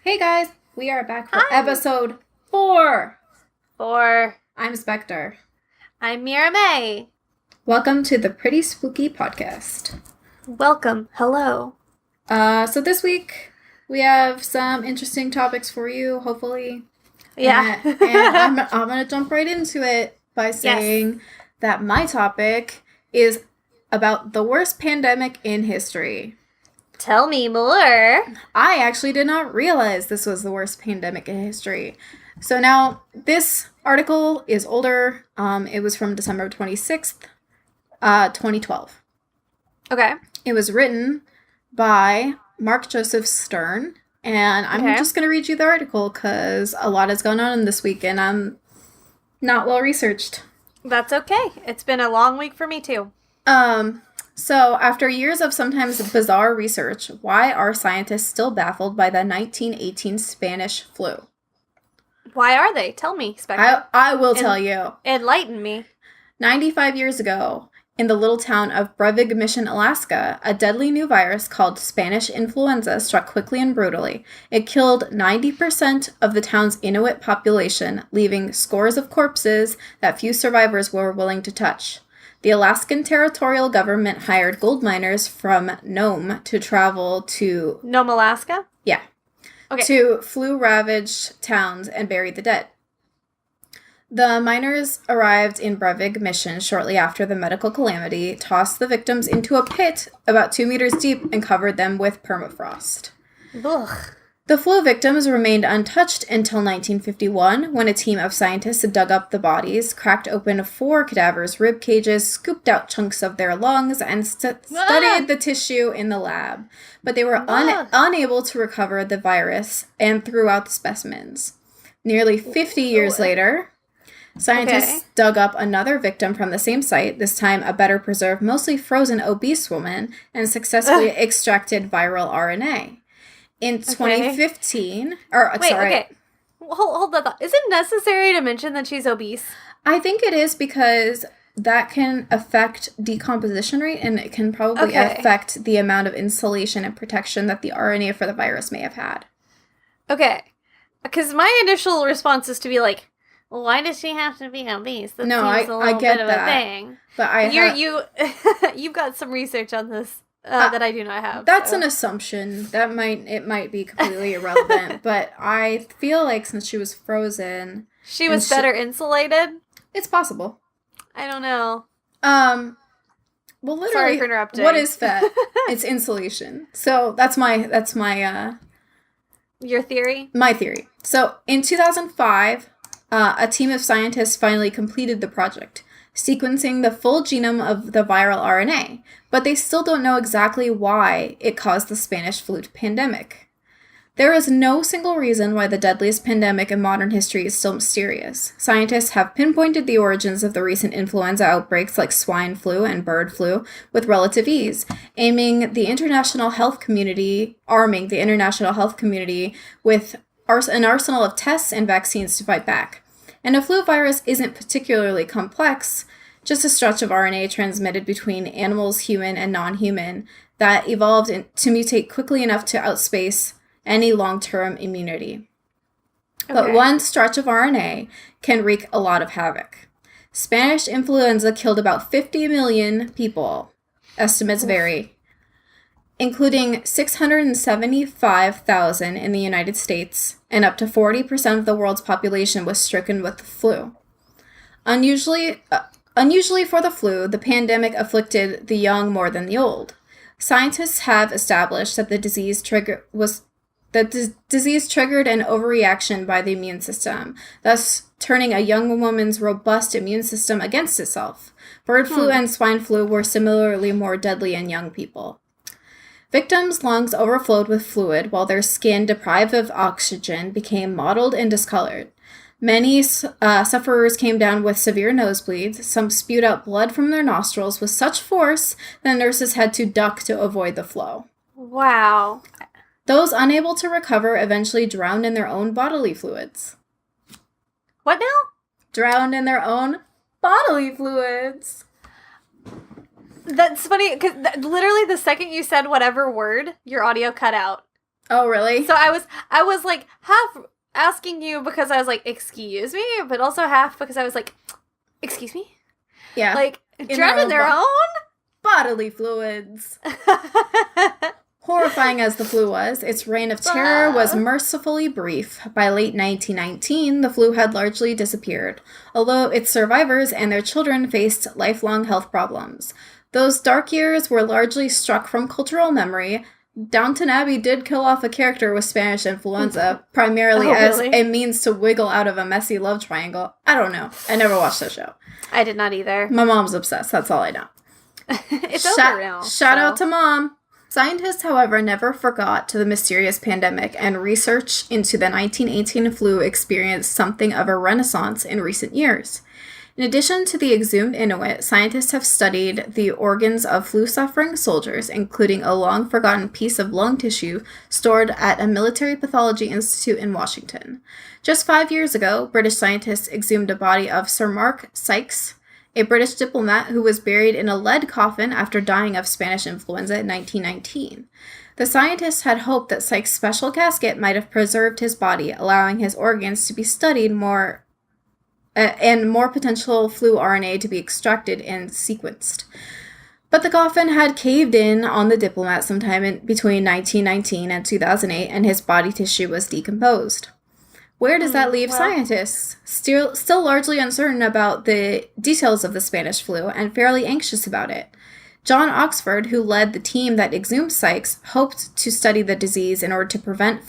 Hey guys, we are back for episode 4. I'm Spectre. I'm Mira May. Welcome to the Pretty Spooky Podcast. Welcome. Hello. So this week we have some interesting topics for you, hopefully. Yeah. And I'm going to jump right into it by saying that my topic is about the worst pandemic in history. Tell me more. I actually did not realize this was the worst pandemic in history. So now, this article is older. It was from December 26th, 2012. Okay. It was written by Mark Joseph Stern. And I'm just going to read you the article because a lot has gone on this week and I'm not well researched. That's okay. It's been a long week for me too. So, after years of sometimes bizarre research, why are scientists still baffled by the 1918 Spanish flu? Why are they? Tell me, Spectre. I will tell you. Enlighten me. 95 years ago, in the little town of Brevig Mission, Alaska, a deadly new virus called Spanish influenza struck quickly and brutally. It killed 90% of the town's Inuit population, leaving scores of corpses that few survivors were willing to touch. The Alaskan territorial government hired gold miners from Nome to travel to... Nome, Alaska? Yeah. Okay. To flu-ravaged towns and bury the dead. The miners arrived in Brevig Mission shortly after the medical calamity, tossed the victims into a pit about 2 meters deep, and covered them with permafrost. Ugh. The flu victims remained untouched until 1951, when a team of scientists dug up the bodies, cracked open 4 cadavers' rib cages, scooped out chunks of their lungs, and studied the tissue in the lab. But they were unable to recover the virus and threw out the specimens. Nearly 50 years later, scientists dug up another victim from the same site, this time a better preserved, mostly frozen obese woman, and successfully extracted viral RNA. In 2015, Hold that thought. Is it necessary to mention that she's obese? I think it is because that can affect decomposition rate and it can probably affect the amount of insulation and protection that the RNA for the virus may have had. Okay. Because my initial response is to be like, well, why does she have to be obese? That seems a little bit of a thing. But you've got some research on this. That I do not have. That's an assumption. It might be completely irrelevant, but I feel like since she was frozen, she was better insulated. It's possible. I don't know. Well, literally, sorry for interrupting. What is fat? It's insulation. So that's my your theory. My theory. So in 2005, a team of scientists finally completed the project, sequencing the full genome of the viral RNA, but they still don't know exactly why it caused the Spanish flu pandemic. There is no single reason why the deadliest pandemic in modern history is still mysterious. Scientists have pinpointed the origins of the recent influenza outbreaks like swine flu and bird flu with relative ease, arming the international health community with an arsenal of tests and vaccines to fight back. And a flu virus isn't particularly complex, just a stretch of RNA transmitted between animals, human and non-human, that evolved to mutate quickly enough to outspace any long-term immunity. Okay. But one stretch of RNA can wreak a lot of havoc. Spanish influenza killed about 50 million people. Estimates vary, including 675,000 in the United States, and up to 40% of the world's population was stricken with the flu. Unusually for the flu, the pandemic afflicted the young more than the old. Scientists have established that the disease The disease triggered an overreaction by the immune system, thus turning a young woman's robust immune system against itself. Bird flu and swine flu were similarly more deadly in young people. Victims' lungs overflowed with fluid, while their skin, deprived of oxygen, became mottled and discolored. Many sufferers came down with severe nosebleeds. Some spewed out blood from their nostrils with such force that nurses had to duck to avoid the flow. Wow. Those unable to recover eventually drowned in their own bodily fluids. What now? Drowned in their own bodily fluids. That's funny, because literally the second you said whatever word, your audio cut out. Oh, really? So I was like half asking you because I was like, excuse me, but also half because I was like, excuse me? Yeah. Like, drowned in their own bodily fluids. Horrifying as the flu was, its reign of terror was mercifully brief. By late 1919, the flu had largely disappeared, although its survivors and their children faced lifelong health problems. Those dark years were largely struck from cultural memory. Downton Abbey did kill off a character with Spanish influenza, primarily as a means to wiggle out of a messy love triangle. I don't know. I never watched that show. I did not either. My mom's obsessed. That's all I know. It's over now. Shout out to Mom. Scientists, however, never forgot the mysterious pandemic, and research into the 1918 flu experienced something of a renaissance in recent years. In addition to the exhumed Inuit, scientists have studied the organs of flu-suffering soldiers, including a long-forgotten piece of lung tissue stored at a military pathology institute in Washington. Just 5 years ago, British scientists exhumed a body of Sir Mark Sykes, a British diplomat who was buried in a lead coffin after dying of Spanish influenza in 1919. The scientists had hoped that Sykes' special casket might have preserved his body, allowing his organs to be studied more and more potential flu RNA to be extracted and sequenced. But the coffin had caved in on the diplomat sometime between 1919 and 2008, and his body tissue was decomposed. Where does that leave scientists? Still largely uncertain about the details of the Spanish flu and fairly anxious about it. John Oxford, who led the team that exhumed Sykes, hoped to study the disease in order to prevent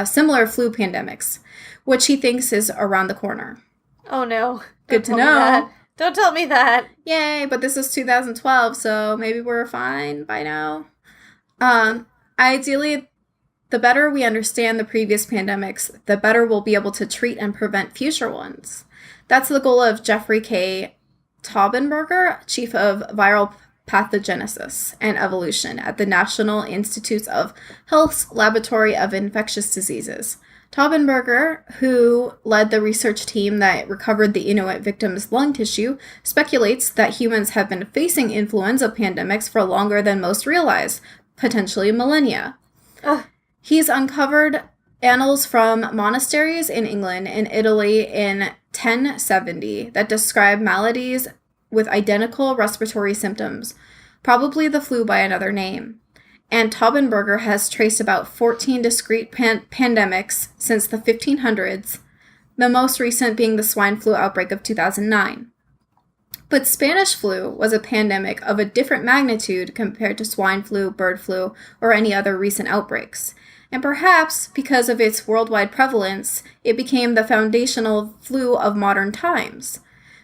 similar flu pandemics, which he thinks is around the corner. Oh no. Good to know. Don't tell me that. Yay, but this is 2012, so maybe we're fine by now. Ideally, the better we understand the previous pandemics, the better we'll be able to treat and prevent future ones. That's the goal of Jeffrey K. Taubenberger, Chief of Viral Pathogenesis and Evolution at the National Institutes of Health's Laboratory of Infectious Diseases. Taubenberger, who led the research team that recovered the Inuit victims' lung tissue, speculates that humans have been facing influenza pandemics for longer than most realize, potentially millennia. He's uncovered annals from monasteries in England and Italy in 1070 that describe maladies with identical respiratory symptoms, probably the flu by another name. And Taubenberger has traced about 14 discrete pandemics since the 1500s, the most recent being the swine flu outbreak of 2009. But Spanish flu was a pandemic of a different magnitude compared to swine flu, bird flu, or any other recent outbreaks. And perhaps because of its worldwide prevalence, it became the foundational flu of modern times.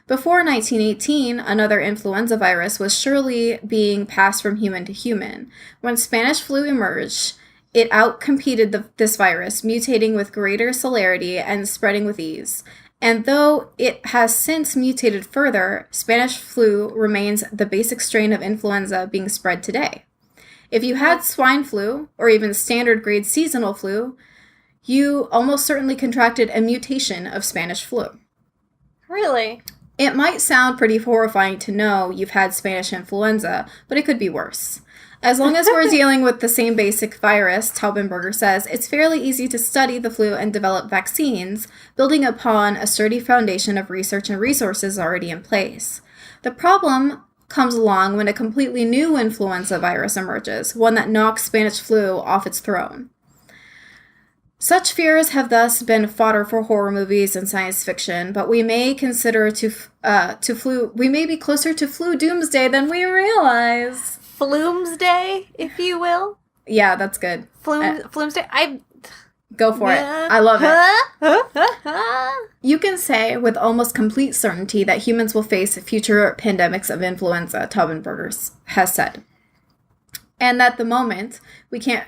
Before 1918, another influenza virus was surely being passed from human to human. When Spanish flu emerged, it outcompeted this virus, mutating with greater celerity and spreading with ease. And though it has since mutated further, Spanish flu remains the basic strain of influenza being spread today. If you had swine flu, or even standard grade seasonal flu, you almost certainly contracted a mutation of Spanish flu. Really? It might sound pretty horrifying to know you've had Spanish influenza, but it could be worse. As long as we're dealing with the same basic virus, Taubenberger says, it's fairly easy to study the flu and develop vaccines, building upon a sturdy foundation of research and resources already in place. The problem comes along when a completely new influenza virus emerges, one that knocks Spanish flu off its throne. Such fears have thus been fodder for horror movies and science fiction, but we may we may be closer to flu doomsday than we realize. Floomsday, if you will. Yeah, that's good. Floomsday. Go for it. I love it. You can say with almost complete certainty that humans will face future pandemics of influenza, Taubenberger has said. And at the moment, we can't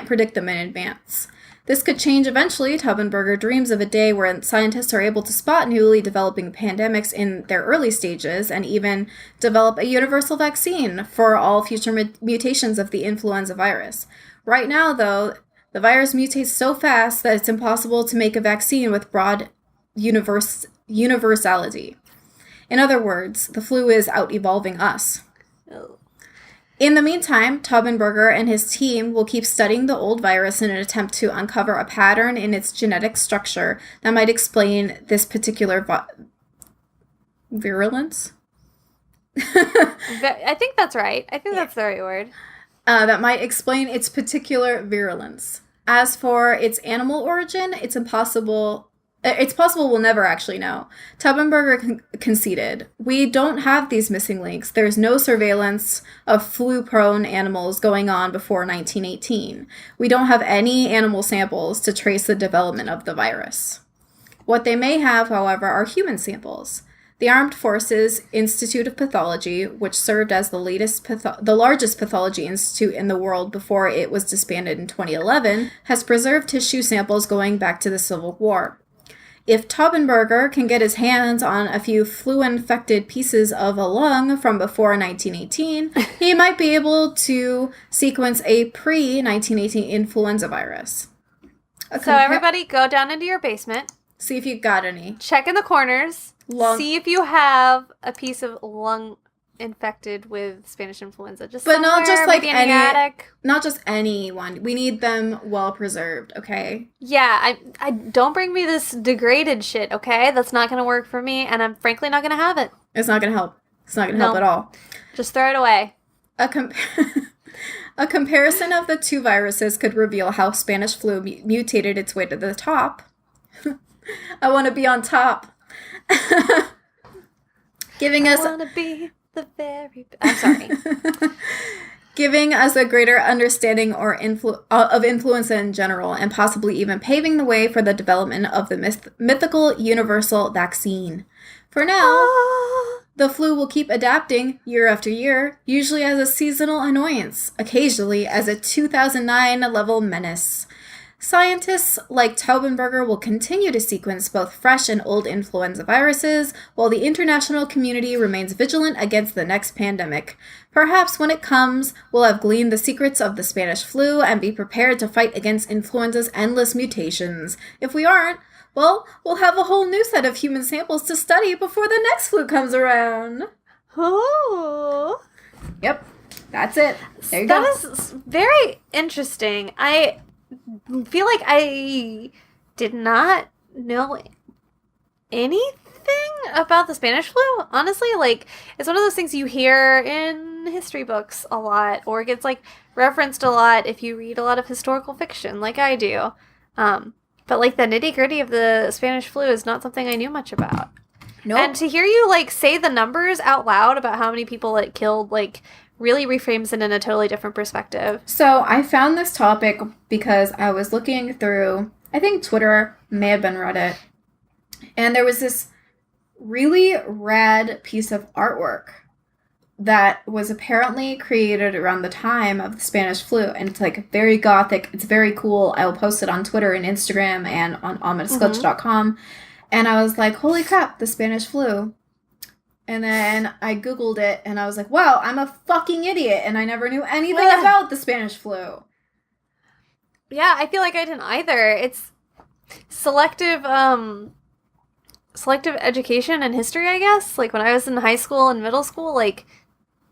predict them in advance. This could change eventually. Taubenberger dreams of a day where scientists are able to spot newly developing pandemics in their early stages and even develop a universal vaccine for all future mutations of the influenza virus. Right now, though, the virus mutates so fast that it's impossible to make a vaccine with broad universality. In other words, the flu is out-evolving us. Oh. In the meantime, Taubenberger and his team will keep studying the old virus in an attempt to uncover a pattern in its genetic structure that might explain this particular virulence. I think that's right. I think that's the right word. That might explain its particular virulence. As for its animal origin, it's possible we'll never actually know. Taubenberger conceded, "We don't have these missing links. There's no surveillance of flu-prone animals going on before 1918. We don't have any animal samples to trace the development of the virus." What they may have, however, are human samples. The Armed Forces Institute of Pathology, which served as the largest pathology institute in the world before it was disbanded in 2011, has preserved tissue samples going back to the Civil War. If Taubenberger can get his hands on a few flu-infected pieces of a lung from before 1918, he might be able to sequence a pre-1918 influenza virus. So everybody go down into your basement. See if you got any. Check in the corners. See if you have a piece of lung infected with Spanish influenza. But not just like any attic. Not just any one. We need them well preserved, okay? Yeah, I don't bring me this degraded shit, okay? That's not going to work for me, and I'm frankly not going to have it. It's not going to help. It's not going to help at all. Just throw it away. A comparison of the two viruses could reveal how Spanish flu mutated its way to the top. I want to be on top. Giving us... I want to be the very... I'm sorry. Giving us a greater understanding of influenza in general, and possibly even paving the way for the development of the mythical universal vaccine. For now, the flu will keep adapting year after year, usually as a seasonal annoyance, occasionally as a 2009 level menace. Scientists like Taubenberger will continue to sequence both fresh and old influenza viruses, while the international community remains vigilant against the next pandemic. Perhaps when it comes, we'll have gleaned the secrets of the Spanish flu and be prepared to fight against influenza's endless mutations. If we aren't, well, we'll have a whole new set of human samples to study before the next flu comes around. Oh. Yep, that's it. There you go. That is very interesting. I feel like I did not know anything about the Spanish flu. Honestly, like, it's one of those things you hear in history books a lot, or gets, like, referenced a lot if you read a lot of historical fiction, like I do. But, like, the nitty-gritty of the Spanish flu is not something I knew much about. Nope. And to hear you, like, say the numbers out loud about how many people it killed, like, really reframes it in a totally different perspective. So I found this topic because I was looking through, I think Twitter, may have been Reddit, and there was this really rad piece of artwork that was apparently created around the time of the Spanish flu, and it's like very gothic, it's very cool. I will post it on Twitter and Instagram and on ominousglitch.com, and I was like, holy crap, the Spanish flu. And then I Googled it, and I was like, wow, I'm a fucking idiot, and I never knew anything about the Spanish flu. Yeah, I feel like I didn't either. It's selective education and history, I guess. Like, when I was in high school and middle school, like,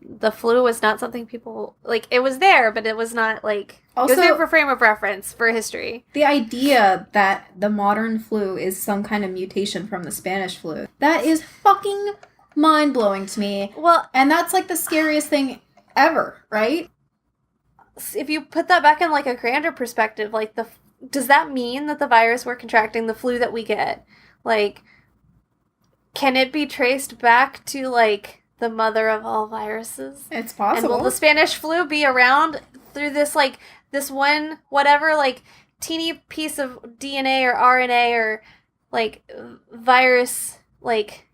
the flu was not something people, like, it was there, but it was not, like, also, it was there for frame of reference for history. The idea that the modern flu is some kind of mutation from the Spanish flu, that is fucking mind-blowing to me. Well, and that's like the scariest thing ever, right? If you put that back in like a grander perspective, like does that mean that the virus we're contracting, the flu that we get, like, can it be traced back to like the mother of all viruses? It's possible. And will the Spanish flu be around through this, like, this one, whatever, like, teeny piece of DNA or RNA or, like, virus, like,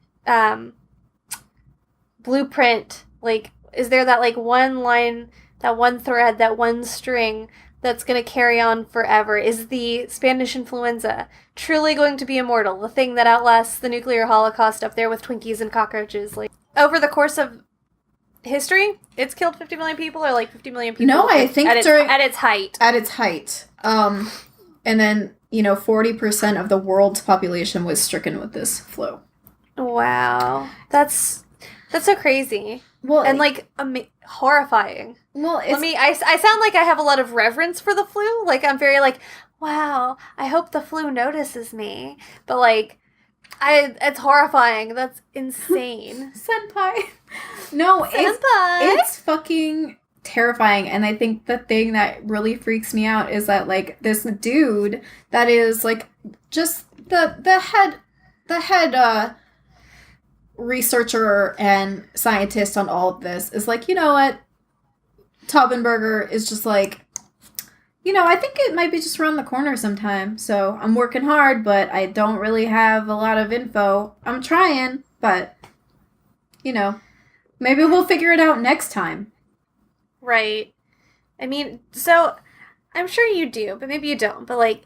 blueprint, like, is there that, like, one line, that one thread, that one string that's going to carry on forever? Is the Spanish influenza truly going to be immortal? The thing that outlasts the nuclear holocaust up there with Twinkies and cockroaches? Like, over the course of history, it's killed 50 million people, or like 50 million people. No, I think at its height. At its height. And then, 40% of the world's population was stricken with this flu. Wow. That's so crazy. Well, and like horrifying. Well, I sound like I have a lot of reverence for the flu. Like, I'm very like, wow, I hope the flu notices me. But like, it's horrifying. That's insane. Senpai. No, it's fucking terrifying. And I think the thing that really freaks me out is that, like, this dude that is, like, just the head researcher and scientist on all of this is like, you know what? Taubenberger is just like, I think it might be just around the corner sometime. So I'm working hard, but I don't really have a lot of info. I'm trying, but, maybe we'll figure it out next time. Right. I mean, so I'm sure you do, but maybe you don't. But, like,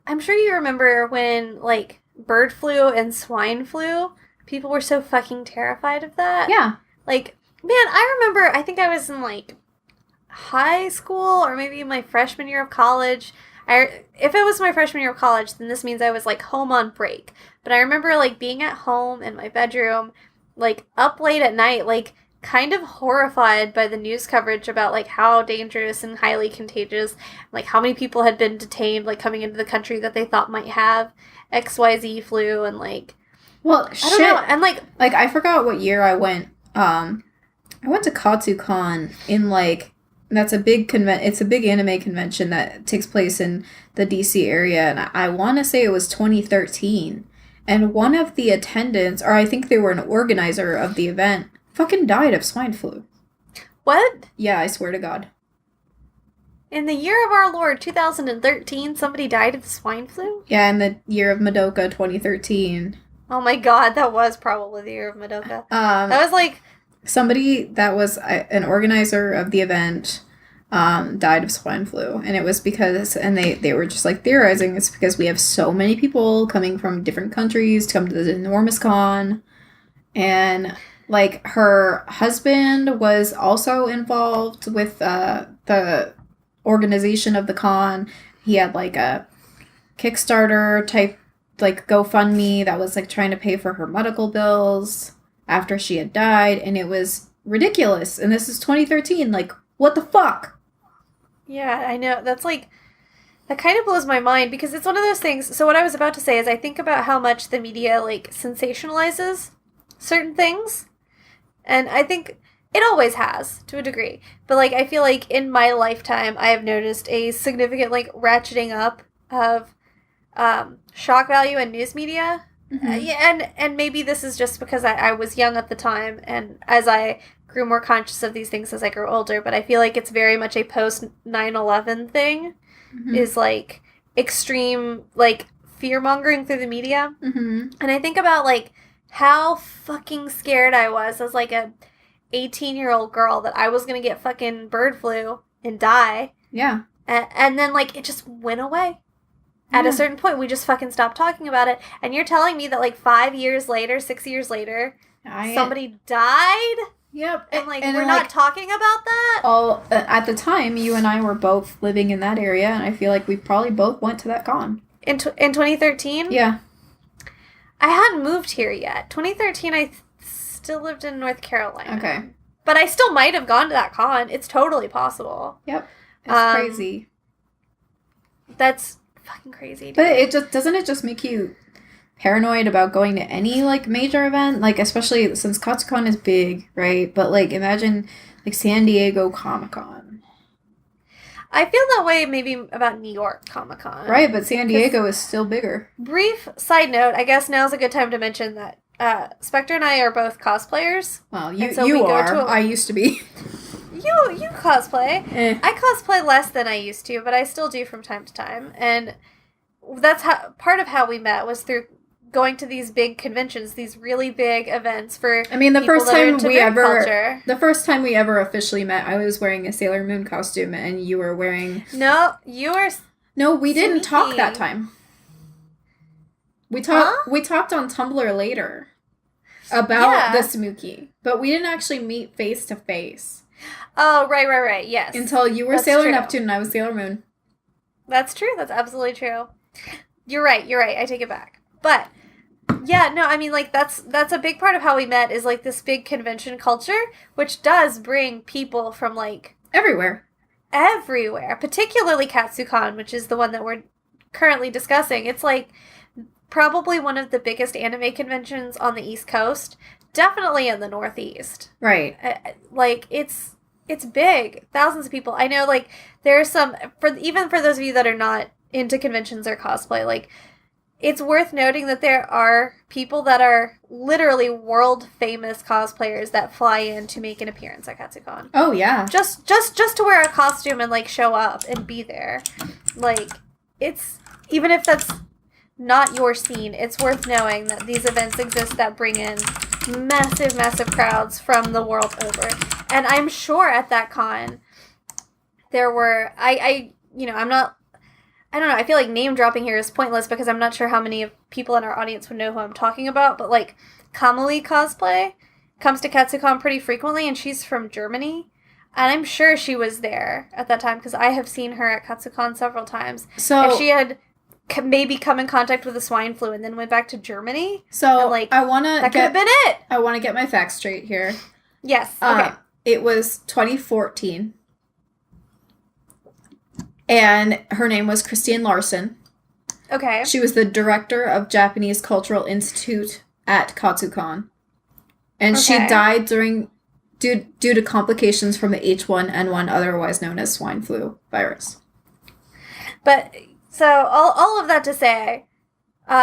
I'm sure you remember when, like, bird flu and swine flu, people were so fucking terrified of that. Yeah. Like, man, I remember, I think I was in, like, high school or maybe my freshman year of college. If it was my freshman year of college, then this means I was, like, home on break. But I remember, like, being at home in my bedroom, like, up late at night, like, kind of horrified by the news coverage about, like, how dangerous and highly contagious, like, how many people had been detained, like, coming into the country that they thought might have XYZ flu, and, like, well, I don't know, and, like, I forgot what year I went, I went to KatsuCon in, like, that's a big it's a big anime convention that takes place in the DC area, and I want to say it was 2013, and one of the attendants, or I think they were an organizer of the event, fucking died of swine flu. What? Yeah, I swear to God. In the year of our Lord, 2013, somebody died of swine flu? Yeah, in the year of Madoka, 2013. Oh my God, that was probably the year of Madoka. That was like... Somebody that was an organizer of the event died of swine flu. And it was because, and they were just like theorizing, it's because we have so many people coming from different countries to come to this enormous con. And, like, her husband was also involved with the organization of the con. He had, like, a Kickstarter type, like, GoFundMe that was, like, trying to pay for her medical bills after she had died, and it was ridiculous. And this is 2013. Like, what the fuck? Yeah, I know. That's, like, that kind of blows my mind, because it's one of those things. So what I was about to say is I think about how much the media, like, sensationalizes certain things. And I think it always has, to a degree. But, like, I feel like in my lifetime, I have noticed a significant, like, ratcheting up of shock value in news media. Mm-hmm. Yeah, and maybe this is just because I was young at the time, and as I grew more conscious of these things as I grew older, but I feel like it's very much a post 9/11 thing, mm-hmm. is, like, extreme, like, fear-mongering through the media. Mm-hmm. And I think about, like, how fucking scared I was as, like, a 18-year-old girl that I was gonna get fucking bird flu and die. Yeah. And then, like, it just went away. At a certain point, we just fucking stopped talking about it. And you're telling me that, like, 5 years later, 6 years later, somebody died? Yep. And, like, we're not talking about that? All at the time, you and I were both living in that area, and I feel like we probably both went to that con. In 2013? Yeah. I hadn't moved here yet. 2013, I still lived in North Carolina. Okay. But I still might have gone to that con. It's totally possible. Yep. It's crazy. That's fucking crazy, dude. But it just make you paranoid about going to any, like, major event, like, especially since KatsuCon is big, right? But, like, imagine, like, San Diego Comic-Con. I feel that way maybe about New York Comic-Con. Right, but San Diego is still bigger. Brief side note, I guess now's a good time to mention that Spectre and I are both cosplayers. Well, you are. I used to be. You cosplay. Eh. I cosplay less than I used to, but I still do from time to time. And that's how part of how we met was through going to these big conventions, these really big events for I mean, the people first that are time into we nerd ever culture. the first time we ever officially met, I was wearing a Sailor Moon costume and you were wearing No, you were No, we didn't talk sneaky. that time. We Huh? talked on Tumblr later about Yeah. the Smookie, but we didn't actually meet face to face. Oh, right, yes. Until you were That's Sailor true. Neptune and I was Sailor Moon. That's true. That's absolutely true. You're right. I take it back. But yeah, no, I mean, like, that's a big part of how we met is, like, this big convention culture, which does bring people from, like, Everywhere. everywhere, particularly Katsucon, which is the one that we're currently discussing. It's, like, probably one of the biggest anime conventions on the East Coast, definitely in the Northeast. Right. Like, it's big. Thousands of people. I know, like, there are some, even for those of you that are not into conventions or cosplay, like, it's worth noting that there are people that are literally world famous cosplayers that fly in to make an appearance at Katsucon. Oh, yeah. Just to wear a costume and, like, show up and be there. Like, it's, even if that's not your scene, it's worth knowing that these events exist that bring in massive crowds from the world over. And I'm sure at that con, there were, I don't know, I feel like name dropping here is pointless because I'm not sure how many of people in our audience would know who I'm talking about, but, like, Kamali Cosplay comes to Katsucon pretty frequently, and she's from Germany, and I'm sure she was there at that time because I have seen her at Katsucon several times. So if she had maybe come in contact with the swine flu and then went back to Germany, So and, like, I want to that could have been it. I want to get my facts straight here. Yes. Okay. It was 2014. And her name was Christine Larson. Okay. She was the director of Japanese Cultural Institute at Katsucon. And she Okay. died due to complications from the H1N1, otherwise known as swine flu virus. But, so, all of that to say,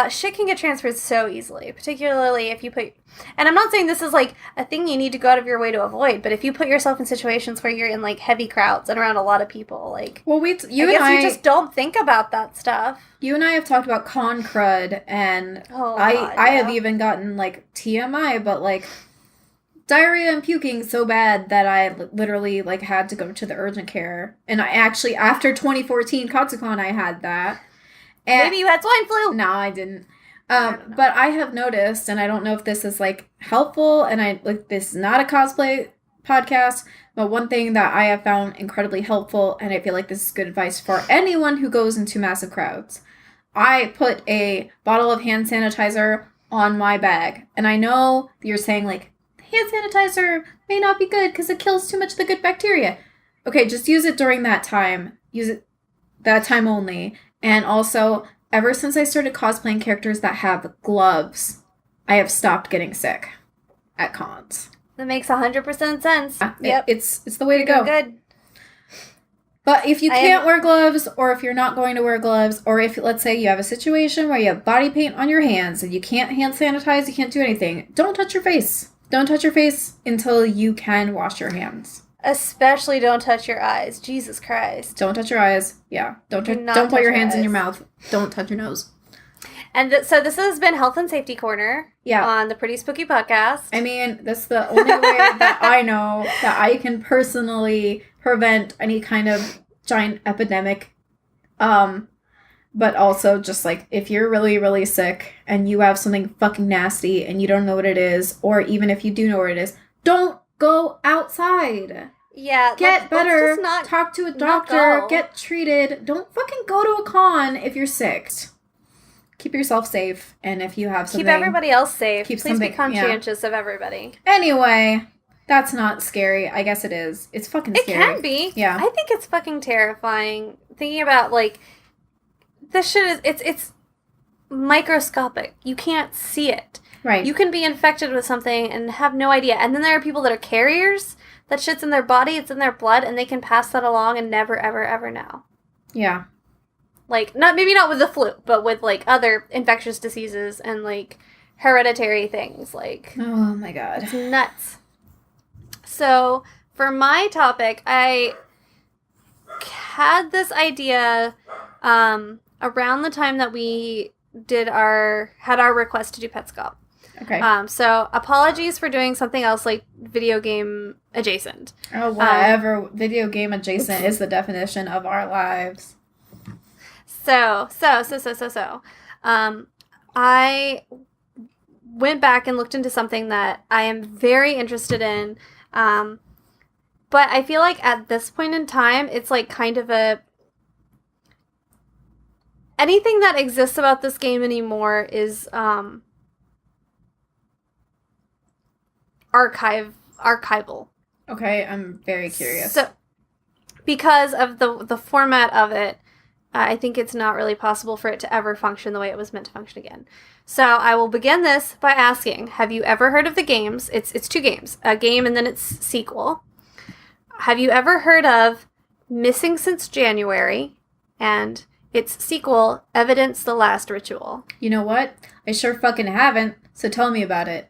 shit can get transferred so easily, particularly if you put, and I'm not saying this is, like, a thing you need to go out of your way to avoid, but if you put yourself in situations where you're in, like, heavy crowds and around a lot of people, like, Well, you just don't think about that stuff. You and I have talked about con crud, and Oh, I God, have yeah. even gotten, like, TMI, but, like, diarrhea and puking so bad that I literally, like, had to go to the urgent care. And I actually, after 2014 Katsucon, I had that. And Maybe you had swine flu. No, I didn't. don't know. But I have noticed, and I don't know if this is, like, helpful, and this is not a cosplay podcast, but one thing that I have found incredibly helpful, and I feel like this is good advice for anyone who goes into massive crowds. I put a bottle of hand sanitizer on my bag, and I know you're saying, like, hand sanitizer may not be good because it kills too much of the good bacteria. Okay, just use it during that time. Use it that time only. And also, ever since I started cosplaying characters that have gloves, I have stopped getting sick at cons. That makes 100% sense. Yep. It's the way to You're go. good. But if you can't wear gloves, or if you're not going to wear gloves, or if, let's say, you have a situation where you have body paint on your hands and you can't hand sanitize, you can't do anything, don't touch your face. Don't touch your face until you can wash your hands. Especially don't touch your eyes. Jesus Christ. Don't touch your eyes. Yeah. Don't Do not put touch your your hands in your eyes. mouth. Don't touch your nose. And so this has been Health and Safety Corner on the Pretty Spooky Podcast. I mean, that's the only way that I know that I can personally prevent any kind of giant epidemic. But also just, like, if you're really, really sick and you have something fucking nasty and you don't know what it is, or even if you do know what it is, don't go outside. Yeah. Get better. Let's just not Talk to a not doctor. go. Get treated. Don't fucking go to a con if you're sick. Keep yourself safe. And if you have something... Keep everybody else safe. Keep Please something- be conscientious of everybody. Anyway, that's not scary. I guess it is. It's fucking It scary. can be. Yeah. I think it's fucking terrifying. Thinking about, like, this shit is... It's microscopic. You can't see it. Right. You can be infected with something and have no idea. And then there are people that are carriers. That shit's in their body, it's in their blood, and they can pass that along and never, ever, ever know. Yeah. Like, maybe not with the flu, but with, like, other infectious diseases and, like, hereditary things. Like, Oh my god. it's nuts. So, for my topic, I had this idea around the time that we had our request to do Petscop. Okay. So apologies for doing something else like video game adjacent. Oh, whatever. Video game adjacent is the definition of our lives. So. I went back and looked into something that I am very interested in. But I feel like at this point in time, it's like kind of anything that exists about this game anymore is archival. Okay, I'm very curious. So, because of the format of it, I think it's not really possible for it to ever function the way it was meant to function again. So I will begin this by asking, have you ever heard of the games? It's 2 games, a game and then its sequel. Have you ever heard of Missing Since January and its sequel, Evidence: The Last Ritual? You know what? I sure fucking haven't, so tell me about it.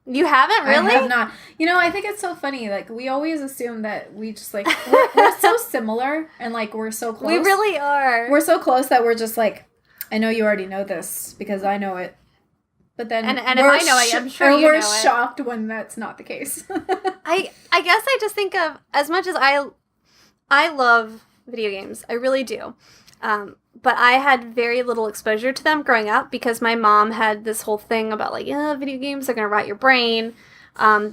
You haven't, really? I have not. You know, I think it's so funny. Like, we always assume that we just, like, we're so similar and, like, we're so close. We really are. We're so close that we're just like, I know you already know this because I know it. But then and if I know it, I'm sure you know it. We're shocked when that's not the case. I guess I just think of, as much as I love video games, I really do. But I had very little exposure to them growing up because my mom had this whole thing about, like, video games are going to rot your brain.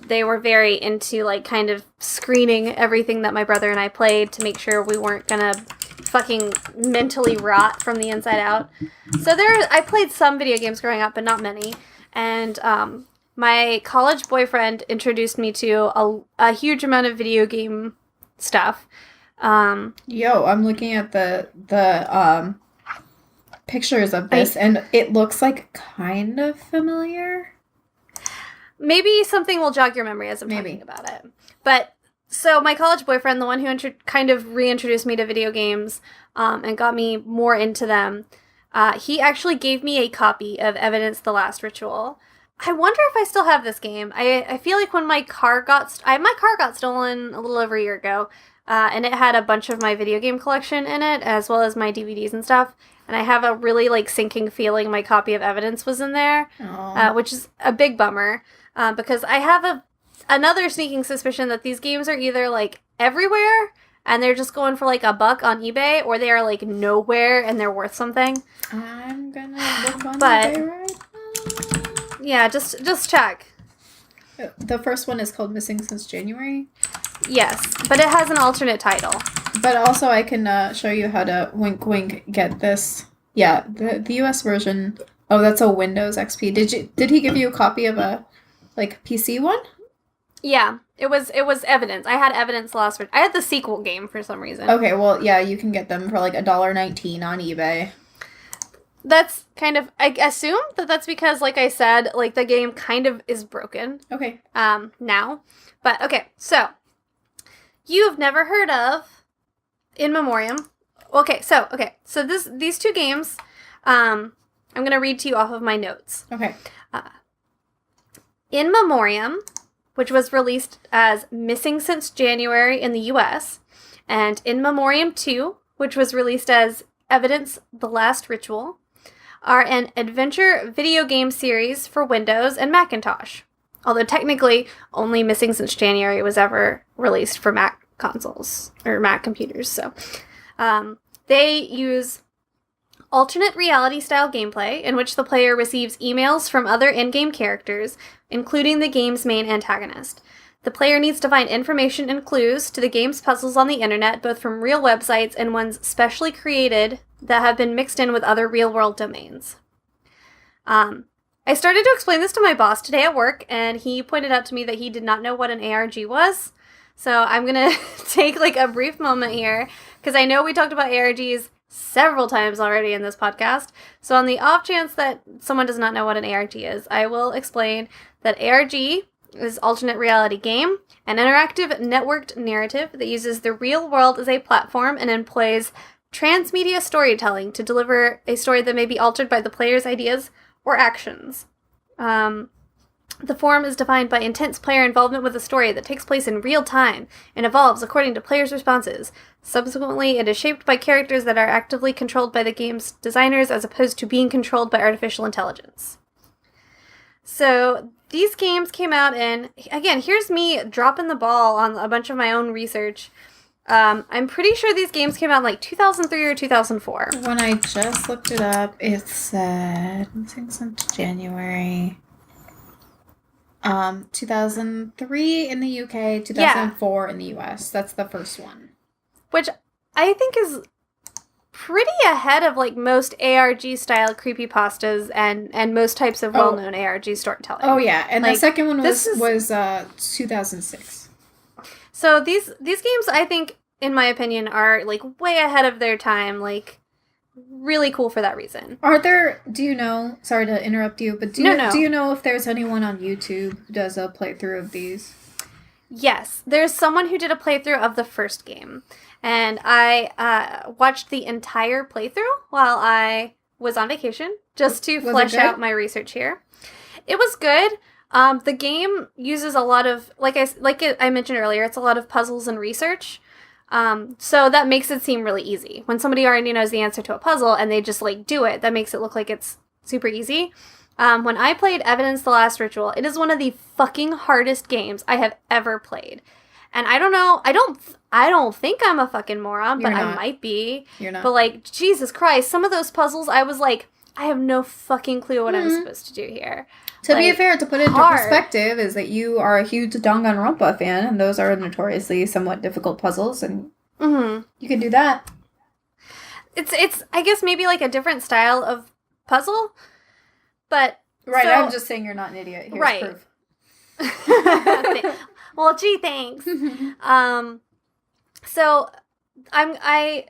They were very into, like, kind of screening everything that my brother and I played to make sure we weren't going to fucking mentally rot from the inside out. So I played some video games growing up, but not many. And my college boyfriend introduced me to a huge amount of video game stuff. Yo, I'm looking at the pictures of this, and it looks like kind of familiar. Maybe something will jog your memory as I'm talking about it. But so my college boyfriend, the one who kind of reintroduced me to video games and got me more into them, he actually gave me a copy of Evidence: The Last Ritual. I wonder if I still have this game. I feel like when my car got stolen a little over a year ago. And it had a bunch of my video game collection in it, as well as my DVDs and stuff. And I have a really, like, sinking feeling my copy of Evidence was in there, which is a big bummer, because I have another sneaking suspicion that these games are either, like, everywhere, and they're just going for, like, $1 on eBay, or they are, like, nowhere, and they're worth something. I'm gonna look on eBay right now. Yeah, just check. The first one is called Missing Since January? Yes, but it has an alternate title. But also I can show you how to wink wink get this. Yeah, the US version. Oh, that's a Windows XP. Did he give you a copy of a, like, PC one? Yeah, it was Evidence. I had Evidence last week. I had the sequel game for some reason. Okay, well, yeah, you can get them for like $1.19 on eBay. That's kind of, I assume that's because, like I said, like, the game kind of is broken. Okay. Now. But, okay, so, you've never heard of In Memoriam. So these 2 games, I'm going to read to you off of my notes. Okay. In Memoriam, which was released as Missing Since January in the US, and In Memoriam 2, which was released as Evidence: The Last Ritual, are an adventure video game series for Windows and Macintosh. Although technically, only Missing Since January was ever released for Mac consoles, or Mac computers, so. They use alternate reality-style gameplay, in which the player receives emails from other in-game characters, including the game's main antagonist. The player needs to find information and clues to the game's puzzles on the internet, both from real websites and ones specially created that have been mixed in with other real-world domains. I started to explain this to my boss today at work, and he pointed out to me that he did not know what an ARG was. So I'm going to take, like, a brief moment here, because I know we talked about ARGs several times already in this podcast. So on the off chance that someone does not know what an ARG is, I will explain that ARG is alternate reality game, an interactive networked narrative that uses the real world as a platform and employs transmedia storytelling to deliver a story that may be altered by the player's ideas or actions. The form is defined by intense player involvement with a story that takes place in real time and evolves according to players' responses. Subsequently, it is shaped by characters that are actively controlled by the game's designers as opposed to being controlled by artificial intelligence. So, these games came out in... Again, here's me dropping the ball on a bunch of my own research. I'm pretty sure these games came out in like 2003 or 2004. When I just looked it up, it said... since January... 2003 in the UK, 2004 in the US. That's the first one. Which I think is pretty ahead of like most ARG style creepypastas and most types of well-known ARG storytelling. Oh yeah, and like, the second one was 2006. So these games, I think, in my opinion, are like way ahead of their time. Like really cool for that reason. Are there, do you know, sorry to interrupt you, but do you know if there's anyone on YouTube who does a playthrough of these? Yes, there's someone who did a playthrough of the first game, and I watched the entire playthrough while I was on vacation, just to flesh out my research here. It was good. The game uses a lot of, like I mentioned earlier, it's a lot of puzzles and research. So that makes it seem really easy. When somebody already knows the answer to a puzzle and they just like do it, that makes it look like it's super easy. When I played Evidence: The Last Ritual, it is one of the fucking hardest games I have ever played. And I don't know, I don't think I'm a fucking moron, but I might be. You're not. But like, Jesus Christ, some of those puzzles I was like, I have no fucking clue what I'm supposed to do here. To be fair, to put it into perspective, is that you are a huge Danganronpa fan, and those are notoriously somewhat difficult puzzles, and you can do that. It's I guess maybe like a different style of puzzle, but right. So, I'm just saying you're not an idiot. Here's proof. Well, gee, thanks. So I've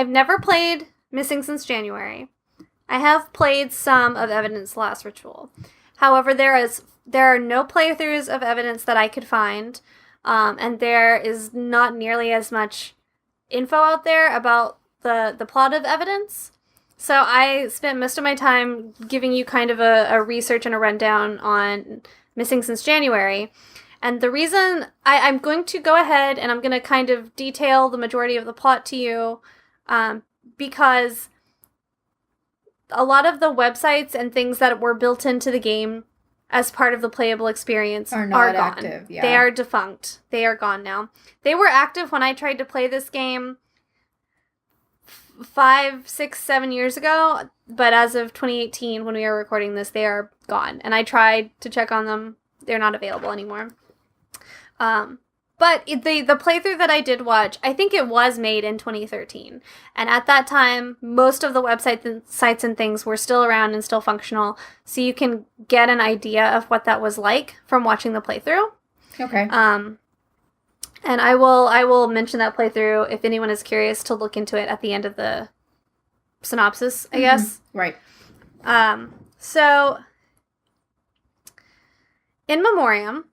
never played Missing Since January. I have played some of Evidence: Last Ritual. However, there are no playthroughs of Evidence that I could find, and there is not nearly as much info out there about the plot of Evidence. So I spent most of my time giving you kind of a research and a rundown on Missing Since January. And the reason I'm going to go ahead and I'm going to kind of detail the majority of the plot to you, because a lot of the websites and things that were built into the game as part of the playable experience are gone. Active. Yeah. They are defunct. They are gone now. They were active when I tried to play this game 5, 6, 7 years ago, but as of 2018, when we are recording this, they are gone. And I tried to check on them. They're not available anymore. But the playthrough that I did watch, I think it was made in 2013. And at that time, most of the websites and sites and things were still around and still functional. So you can get an idea of what that was like from watching the playthrough. Okay. And I will mention that playthrough if anyone is curious to look into it at the end of the synopsis, I guess. Right. So, in Memoriam,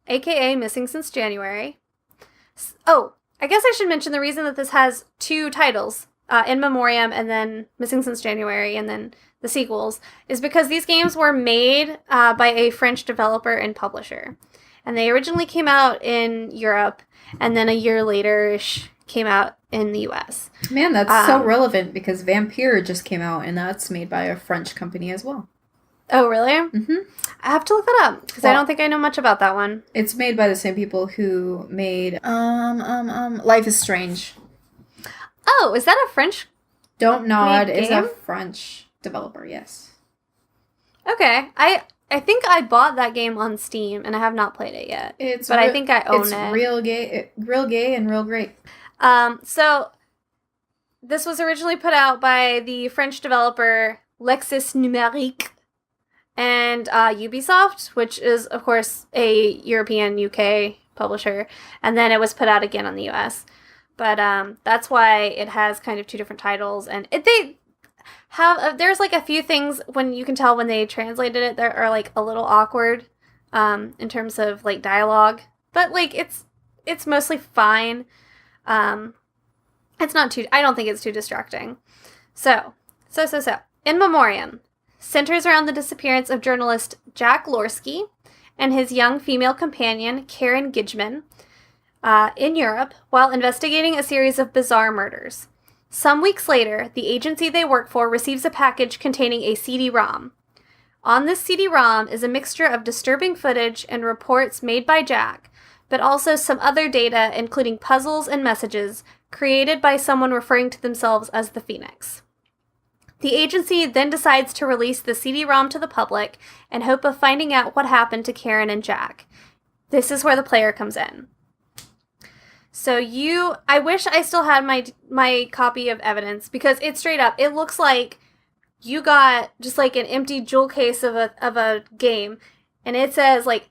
aka Missing Since January. Oh, I guess I should mention the reason that this has 2 titles, In Memoriam and then Missing Since January and then the sequels, is because these games were made by a French developer and publisher. And they originally came out in Europe, and then a year later-ish came out in the US. Man, that's so relevant because Vampire just came out, and that's made by a French company as well. Oh, really? Mm-hmm. I have to look that up, because I don't think I know much about that one. It's made by the same people who made Life is Strange. Oh, is that a French Don't Nod is a French developer, yes. Okay. I think I bought that game on Steam, and I have not played it yet. I think I own it. It's real gay and real great. So, this was originally put out by the French developer Lexis Numérique and Ubisoft, which is, of course, a European UK publisher. And then it was put out again on the US. But that's why it has kind of 2 different titles. And there's like a few things when you can tell when they translated it that are like a little awkward in terms of like dialogue, but like it's mostly fine. It's not too, I don't think it's too distracting. So In Memoriam, centers around the disappearance of journalist Jack Lorski and his young female companion, Karen Gidgman, in Europe while investigating a series of bizarre murders. Some weeks later, the agency they work for receives a package containing a CD-ROM. On this CD-ROM is a mixture of disturbing footage and reports made by Jack, but also some other data, including puzzles and messages, created by someone referring to themselves as the Phoenix. The agency then decides to release the CD-ROM to the public in hope of finding out what happened to Karen and Jack. This is where the player comes in. So I wish I still had my copy of evidence, because it's straight up, it looks like you got just like an empty jewel case of a game, and it says like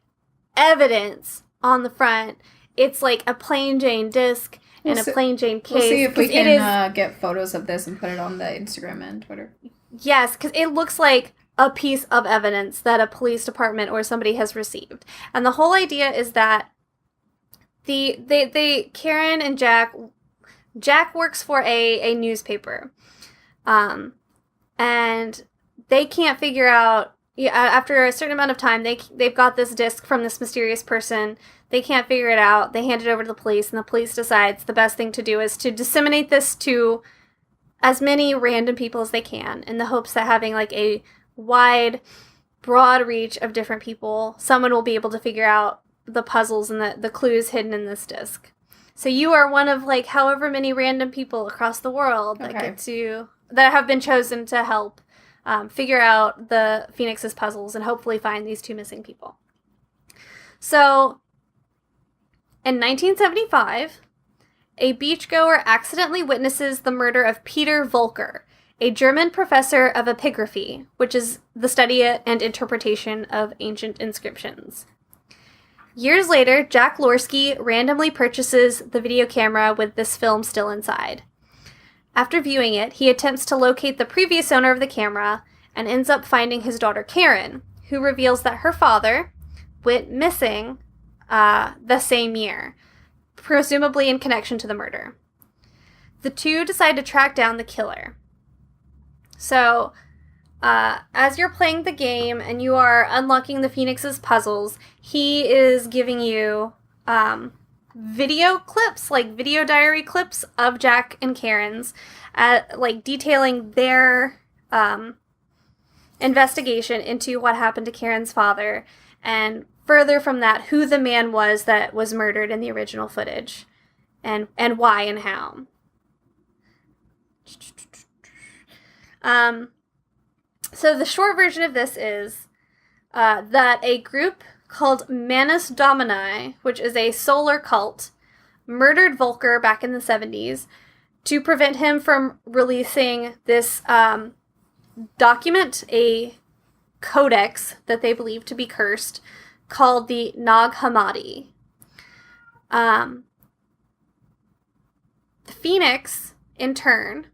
evidence on the front. It's like a plain Jane disc and a plain Jane case. We'll see if we can get photos of this and put it on the Instagram and Twitter. Yes, because it looks like a piece of evidence that a police department or somebody has received. And the whole idea is that Karen and Jack works for a newspaper. And they can't figure out, after a certain amount of time, they've got this disc from this mysterious person. They can't figure it out. They hand it over to the police, and the police decides the best thing to do is to disseminate this to as many random people as they can, in the hopes that having like a wide, broad reach of different people, someone will be able to figure out the puzzles and the clues hidden in this disc. So you are one of like however many random people across the world that have been chosen to help figure out the Phoenix's puzzles and hopefully find these two missing people. So, in 1975, a beachgoer accidentally witnesses the murder of Peter Volker, a German professor of epigraphy, which is the study and interpretation of ancient inscriptions. Years later, Jack Lorski randomly purchases the video camera with this film still inside. After viewing it, he attempts to locate the previous owner of the camera and ends up finding his daughter Karen, who reveals that her father went missing the same year, presumably in connection to the murder. The two decide to track down the killer. So, as you're playing the game and you are unlocking the Phoenix's puzzles, he is giving you video clips, like video diary clips of Jack and Karen's, like detailing their investigation into what happened to Karen's father, and further from that, who the man was that was murdered in the original footage, and why and how. So the short version of this is that a group called Manus Domini, which is a solar cult, murdered Volker back in the 70s to prevent him from releasing this document, a codex that they believe to be cursed, called the Nag Hammadi. The Phoenix, in turn,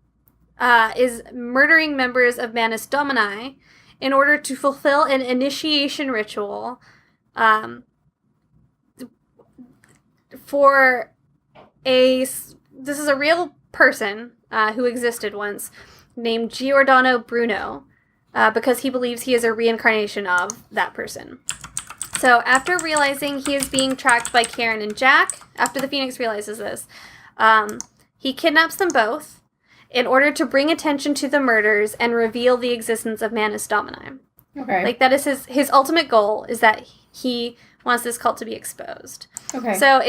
is murdering members of Manus Domini in order to fulfill an initiation ritual for this is a real person who existed once, named Giordano Bruno, because he believes he is a reincarnation of that person. So after realizing he is being tracked by Karen and Jack, after the Phoenix realizes this, he kidnaps them both in order to bring attention to the murders and reveal the existence of Manus Domini. Okay. Like, that is his ultimate goal, is that he wants this cult to be exposed. Okay. So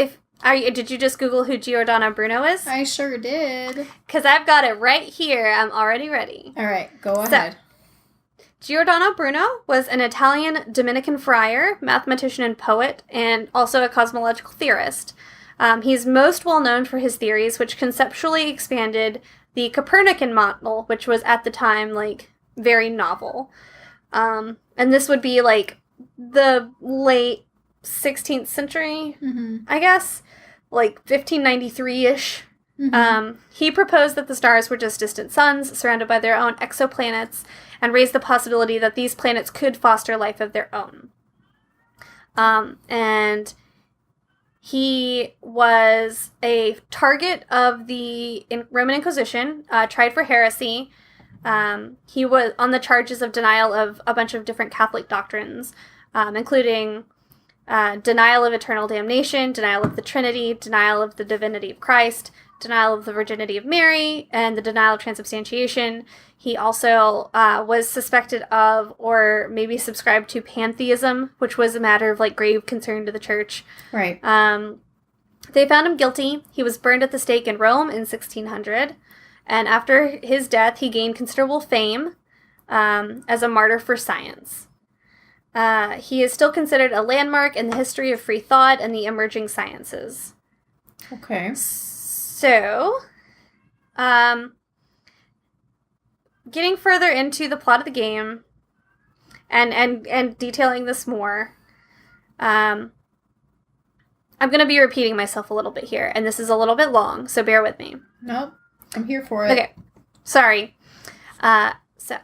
did you just Google who Giordano Bruno is? I sure did. Because I've got it right here. I'm already ready. All right, go ahead. Giordano Bruno was an Italian Dominican friar, mathematician and poet, and also a cosmological theorist. He's most well known for his theories, which conceptually expanded the Copernican model, which was at the time, like, very novel. And this would be, like, the late 16th century, I guess, like 1593-ish. He proposed that the stars were just distant suns surrounded by their own exoplanets, and raised the possibility that these planets could foster life of their own. And he was a target of the Roman Inquisition, tried for heresy, He was on the charges of denial of a bunch of different Catholic doctrines, including denial of eternal damnation, denial of the Trinity, denial of the divinity of Christ, denial of the virginity of Mary, and the denial of transubstantiation. He also was suspected of, or maybe subscribed to, pantheism, which was a matter of like grave concern to the church. Right. They found him guilty. He was burned at the stake in Rome in 1600. And after his death, he gained considerable fame as a martyr for science. He is still considered a landmark in the history of free thought and the emerging sciences. Okay. So, getting further into the plot of the game and detailing this more, I'm going to be repeating myself a little bit here, and this is a little bit long, so bear with me. Nope. I'm here for it. Okay. Sorry. So,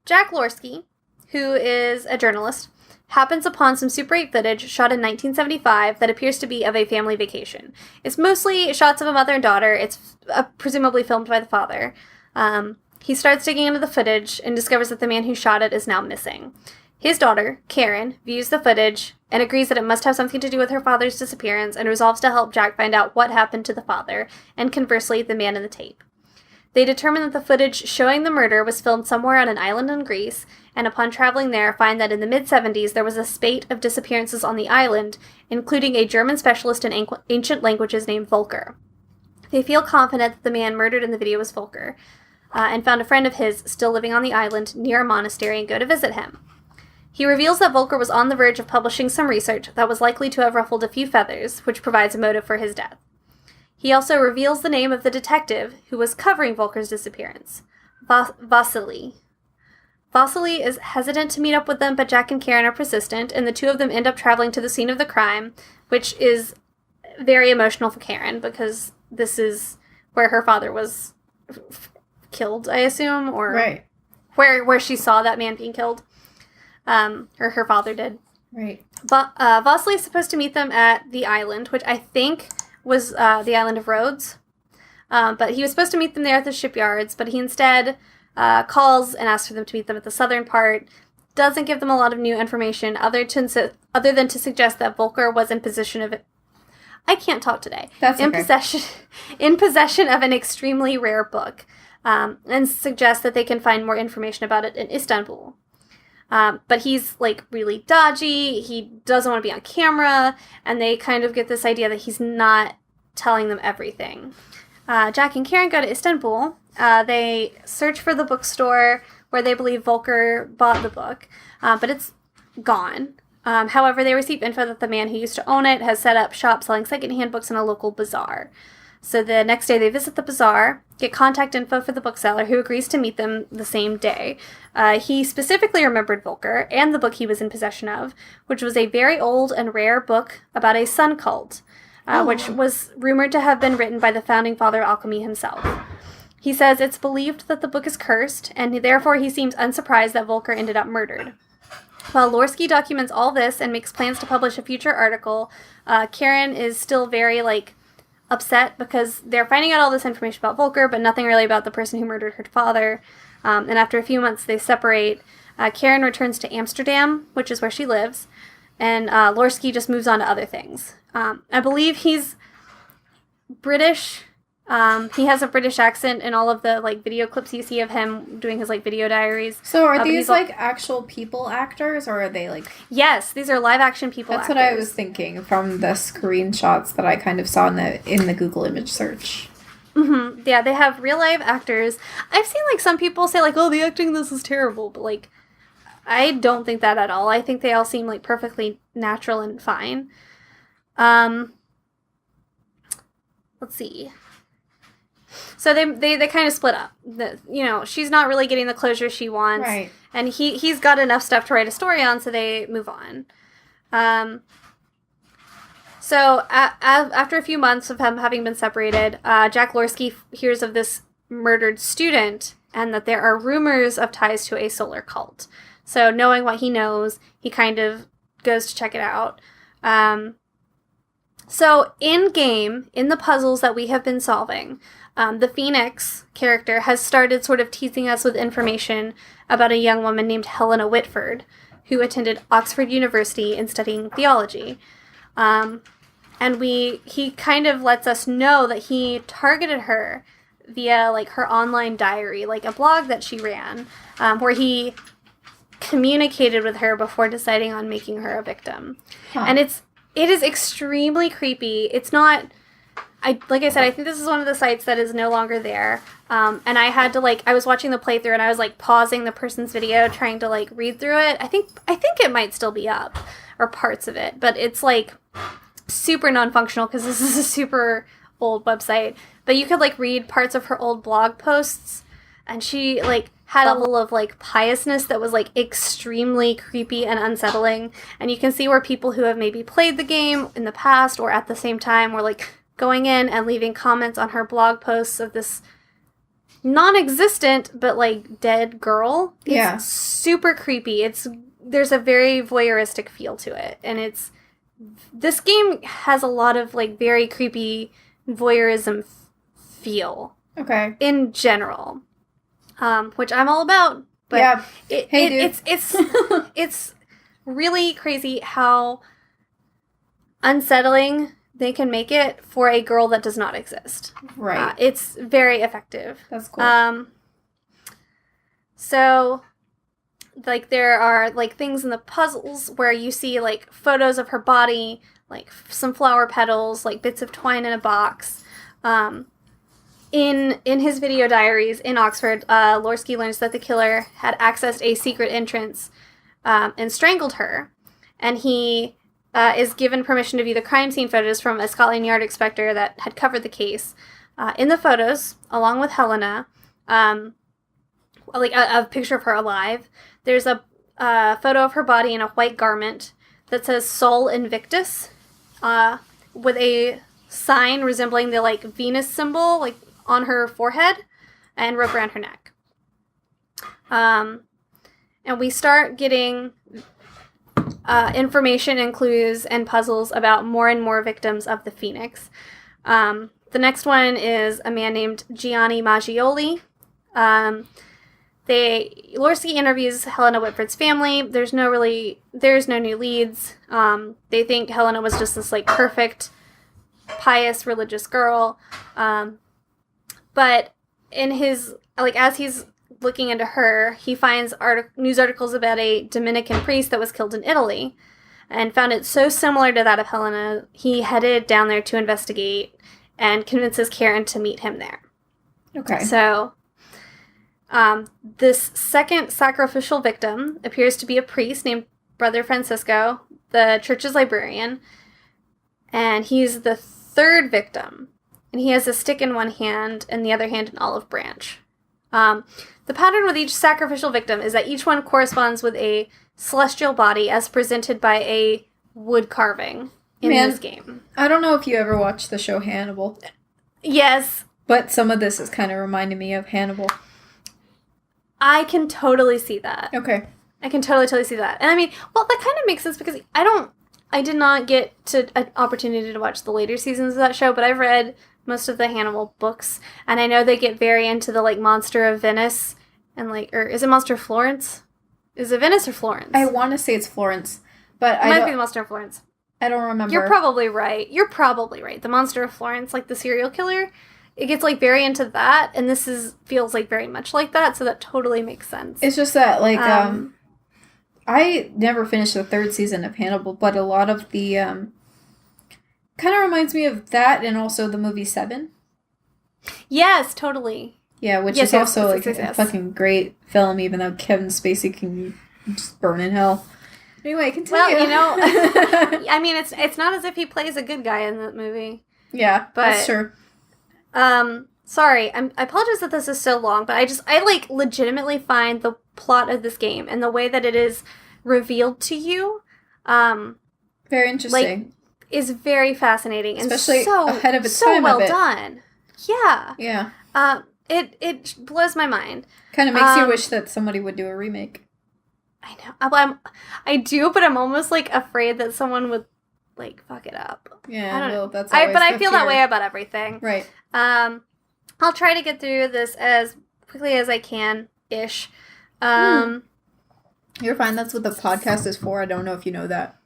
Jack Lorski, who is a journalist, happens upon some Super 8 footage shot in 1975 that appears to be of a family vacation. It's mostly shots of a mother and daughter. It's presumably filmed by the father. He starts digging into the footage and discovers that the man who shot it is now missing. His daughter, Karen, views the footage and agrees that it must have something to do with her father's disappearance and resolves to help Jack find out what happened to the father, and conversely, the man in the tape. They determine that the footage showing the murder was filmed somewhere on an island in Greece, and upon traveling there, find that in the mid-70s there was a spate of disappearances on the island, including a German specialist in ancient languages named Volker. They feel confident that the man murdered in the video was Volker, and found a friend of his still living on the island near a monastery and go to visit him. He reveals that Volker was on the verge of publishing some research that was likely to have ruffled a few feathers, which provides a motive for his death. He also reveals the name of the detective who was covering Volker's disappearance, Vasily. Vasily is hesitant to meet up with them, but Jack and Karen are persistent, and the two of them end up traveling to the scene of the crime, which is very emotional for Karen, because this is where her father was killed, I assume, or right. where she saw that man being killed. Or her father did. Right. Vasily is supposed to meet them at the island, which I think was the island of Rhodes. But he was supposed to meet them there at the shipyards, but he instead calls and asks for them to meet them at the southern part. Doesn't give them a lot of new information other than to suggest that Volker was in possession of it. I can't talk today. That's okay. In possession of an extremely rare book, and suggests that they can find more information about it in Istanbul. But he's, like, really dodgy, he doesn't want to be on camera, and they kind of get this idea that he's not telling them everything. Jack and Karen go to Istanbul. They search for the bookstore where they believe Volker bought the book, but it's gone. However, they receive info that the man who used to own it has set up shop selling secondhand books in a local bazaar. So the next day they visit the bazaar, get contact info for the bookseller, who agrees to meet them the same day. He specifically remembered Volker and the book he was in possession of, which was a very old and rare book about a sun cult, which was rumored to have been written by the founding father of alchemy himself. He says it's believed that the book is cursed, and therefore he seems unsurprised that Volker ended up murdered. While Lorski documents all this and makes plans to publish a future article, Karen is still very, upset because they're finding out all this information about Volker, but nothing really about the person who murdered her father. And after a few months, they separate. Karen returns to Amsterdam, which is where she lives, and Lorski just moves on to other things. I believe he's British. He has a British accent in all of the video clips you see of him doing his video diaries. So are these actual people actors, or are they Yes, these are live action people. That's actors. what I was thinking from the screenshots that I kind of saw in the Google image search. Mm-hmm. Yeah, they have real live actors. I've seen some people say oh, the acting in this is terrible, but I don't think that at all. I think they all seem perfectly natural and fine. Let's see. So they kind of split up. She's not really getting the closure she wants. Right. And he's got enough stuff to write a story on, so they move on. So after a few months of him having been separated, Jack Lorski hears of this murdered student and that there are rumors of ties to a solar cult. So knowing what he knows, he kind of goes to check it out. So, in-game, in the puzzles that we have been solving, the Phoenix character has started sort of teasing us with information about a young woman named Helena Whitford, who attended Oxford University and studying theology. And he kind of lets us know that he targeted her via, like, her online diary, like a blog that she ran, where he communicated with her before deciding on making her a victim. Huh. And it is extremely creepy. It's not... like I said, I think this is one of the sites that is no longer there. And I had to, like, I was watching the playthrough and I was, like, pausing the person's video trying to, like, read through it. I think it might still be up, or parts of it, but it's, like, super non-functional because this is a super old website. But you could, like, read parts of her old blog posts, and she, like, had a level of, like, piousness that was, like, extremely creepy and unsettling. And you can see where people who have maybe played the game in the past or at the same time were, like, going in and leaving comments on her blog posts of this non-existent but, like, dead girl. It's super creepy. There's a very voyeuristic feel to it, and this game has a lot of, like, very creepy voyeurism feel. Okay. In general, which I'm all about. But yeah. It's really crazy how unsettling they can make it for a girl that does not exist. Right. It's very effective. That's cool. So, like, there are, like, things in the puzzles where you see, like, photos of her body, like, some flower petals, like, bits of twine in a box. In his video diaries in Oxford, Lorsky learns that the killer had accessed a secret entrance and strangled her. And he... is given permission to view the crime scene photos from a Scotland Yard inspector that had covered the case. In the photos, along with Helena, like a picture of her alive, there's a photo of her body in a white garment that says Sol Invictus, with a sign resembling the, like, Venus symbol, like, on her forehead, and rope around her neck. And we start getting... information and clues and puzzles about more and more victims of the Phoenix. The next one is a man named Gianni Maggioli. Lorsky interviews Helena Whitford's family. There's no new leads. They think Helena was just this, like, perfect, pious, religious girl. But in his, like, as he's looking into her, he finds news articles about a Dominican priest that was killed in Italy, and found it so similar to that of Helena, he headed down there to investigate and convinces Karen to meet him there. Okay. So, this second sacrificial victim appears to be a priest named Brother Francisco, the church's librarian, and he's the third victim, and he has a stick in one hand and the other hand an olive branch. The pattern with each sacrificial victim is that each one corresponds with a celestial body as presented by a wood carving in this game. I don't know if you ever watched the show Hannibal. Yes. But some of this is kind of reminding me of Hannibal. I can totally see that. Okay. I can totally see that. And I mean, well, that kind of makes sense because I did not get an opportunity to watch the later seasons of that show, but I've read most of the Hannibal books, and I know they get very into the, like, Monster of Venice, and, like, or is it Monster of Florence? Is it Venice or Florence? I want to say it's Florence, but it might be the Monster of Florence. I don't remember. You're probably right. The Monster of Florence, like the serial killer, it gets, like, very into that, and this feels like very much like that, so that totally makes sense. It's just that, like, I never finished the third season of Hannibal, but a lot of the, kind of reminds me of that and also the movie Seven. Yes, totally. Yeah, which is also a fucking great film, even though Kevin Spacey can just burn in hell. Anyway, continue. Well, you know, I mean, it's not as if he plays a good guy in that movie. Yeah, but, that's true. Sorry, I apologize that this is so long, but I like legitimately find the plot of this game and the way that it is revealed to you, very interesting. Like, is very fascinating, especially and so ahead of its so time. Well done. Yeah. Yeah. It blows my mind. Kind of makes you wish that somebody would do a remake. I know. I do, but I'm almost, like, afraid that someone would like, fuck it up. Yeah, I don't well, know. that's always But I the feel that fear. way about everything. Right. I'll try to get through this as quickly as I can-ish. You're fine. That's what the podcast is for. I don't know if you know that.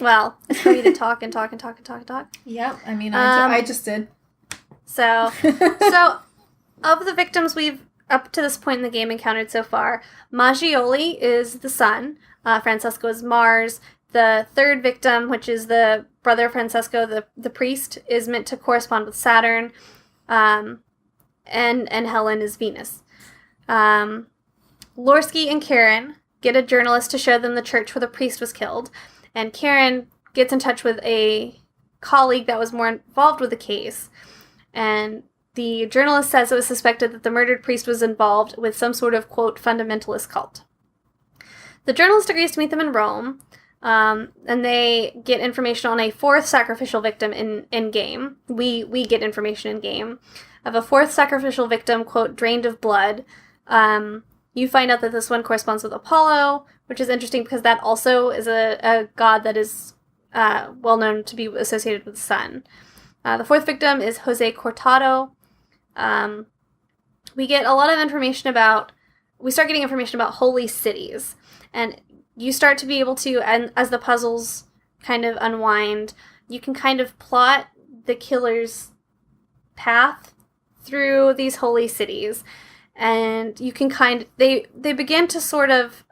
Well, it's for me to talk and talk and talk and talk and talk. Yep. I mean, I just did. So, of the victims we've, up to this point in the game, encountered so far, Maggioli is the sun. Francesco is Mars. The third victim, which is the brother of Francesco, the priest, is meant to correspond with Saturn. And Helen is Venus. Lorsky and Karen get a journalist to show them the church where the priest was killed. And Karen gets in touch with a colleague that was more involved with the case. And the journalist says it was suspected that the murdered priest was involved with some sort of, quote, fundamentalist cult. The journalist agrees to meet them in Rome, and they get information on a fourth sacrificial victim in-game. We get information in-game of a fourth sacrificial victim, quote, drained of blood. You find out that this one corresponds with Apollo, which is interesting because that also is a god that is well known to be associated with the sun. The fourth victim is Jose Cortado. We get a lot of information we start getting information about holy cities. And you start to be able to, and as the puzzles kind of unwind, you can kind of plot the killer's path through these holy cities. And you can they begin to sort of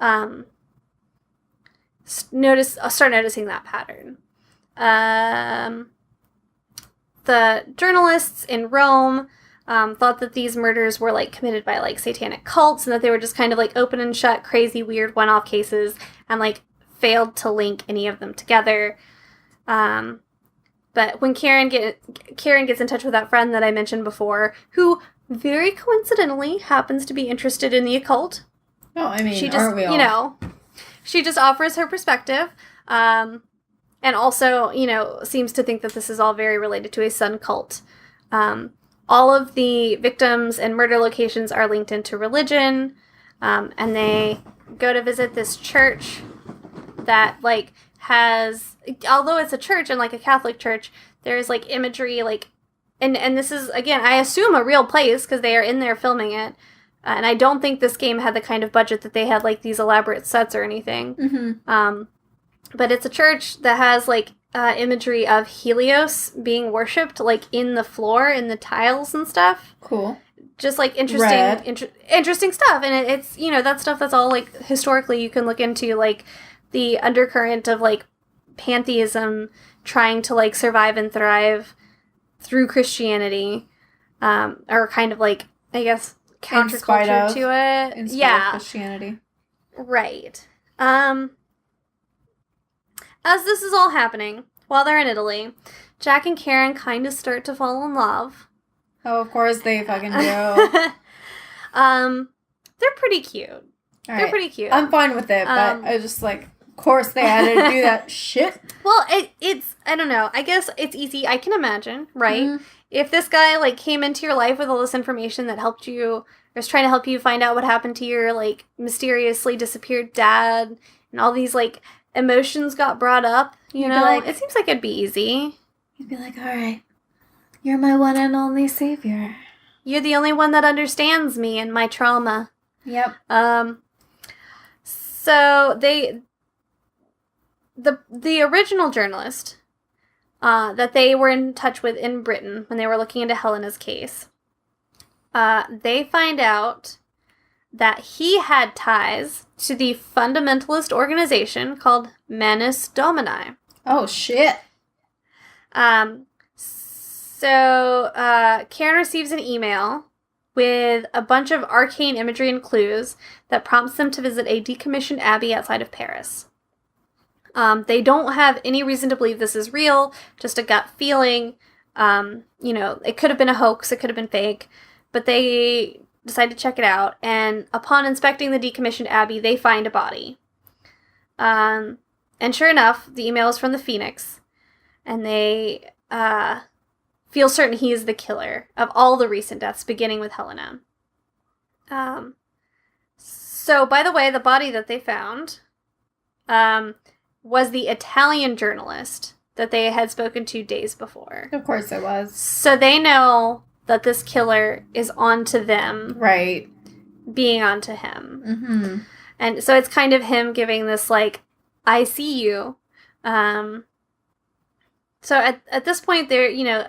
start noticing that pattern. The journalists in Rome thought that these murders were, like, committed by, like, satanic cults, and that they were just kind of, like, open and shut, crazy, weird one-off cases, and, like, failed to link any of them together. But when Karen gets in touch with that friend that I mentioned before, who very coincidentally happens to be interested in the occult. Oh, I mean, she just, aren't we all? She just offers her perspective, and also, seems to think that this is all very related to a sun cult. All of the victims and murder locations are linked into religion, and they go to visit this church that, like, has, although it's a church and, like, a Catholic church, there's, like, imagery, like, and this is, again, I assume a real place because they are in there filming it, and I don't think this game had the kind of budget that they had, like, these elaborate sets or anything. Mm-hmm. But it's a church that has, like, imagery of Helios being worshipped, like, in the floor, in the tiles and stuff. Cool. Just, like, interesting stuff. And it's, that stuff that's all, like, historically you can look into, like, the undercurrent of, like, pantheism trying to, like, survive and thrive through Christianity. Or kind of, like, I guess, counterculture to it. In spite of Christianity. Right. As this is all happening, while they're in Italy, Jack and Karen kind of start to fall in love. Oh, of course they fucking do. They're pretty cute. All They're pretty cute. I'm fine with it, but I just, like, of course they had to do that shit. Well, it's, I don't know, I guess it's easy. I can imagine, right? Mm-hmm. If this guy, like, came into your life with all this information that helped you, or was trying to help you find out what happened to your, like, mysteriously disappeared dad, and all these, like, emotions got brought up, you know? Like, it seems like it'd be easy. You'd be like, all right, you're my one and only savior. You're the only one that understands me and my trauma. Yep. So the original journalist that they were in touch with in Britain when they were looking into Helena's case, they find out that he had ties to the fundamentalist organization called Manus Domini. Oh, shit. So Karen receives an email with a bunch of arcane imagery and clues that prompts them to visit a decommissioned abbey outside of Paris. They don't have any reason to believe this is real, just a gut feeling. It could have been a hoax, it could have been fake, but they decide to check it out, and upon inspecting the decommissioned abbey, they find a body. And sure enough, the email is from the Phoenix, and they feel certain he is the killer of all the recent deaths, beginning with Helena. So, by the way, the body that they found was the Italian journalist that they had spoken to days before. Of course it was. So they know that this killer is onto them. Right. Being onto him. Mm-hmm. And so it's kind of him giving this, like, I see you. So at this point, they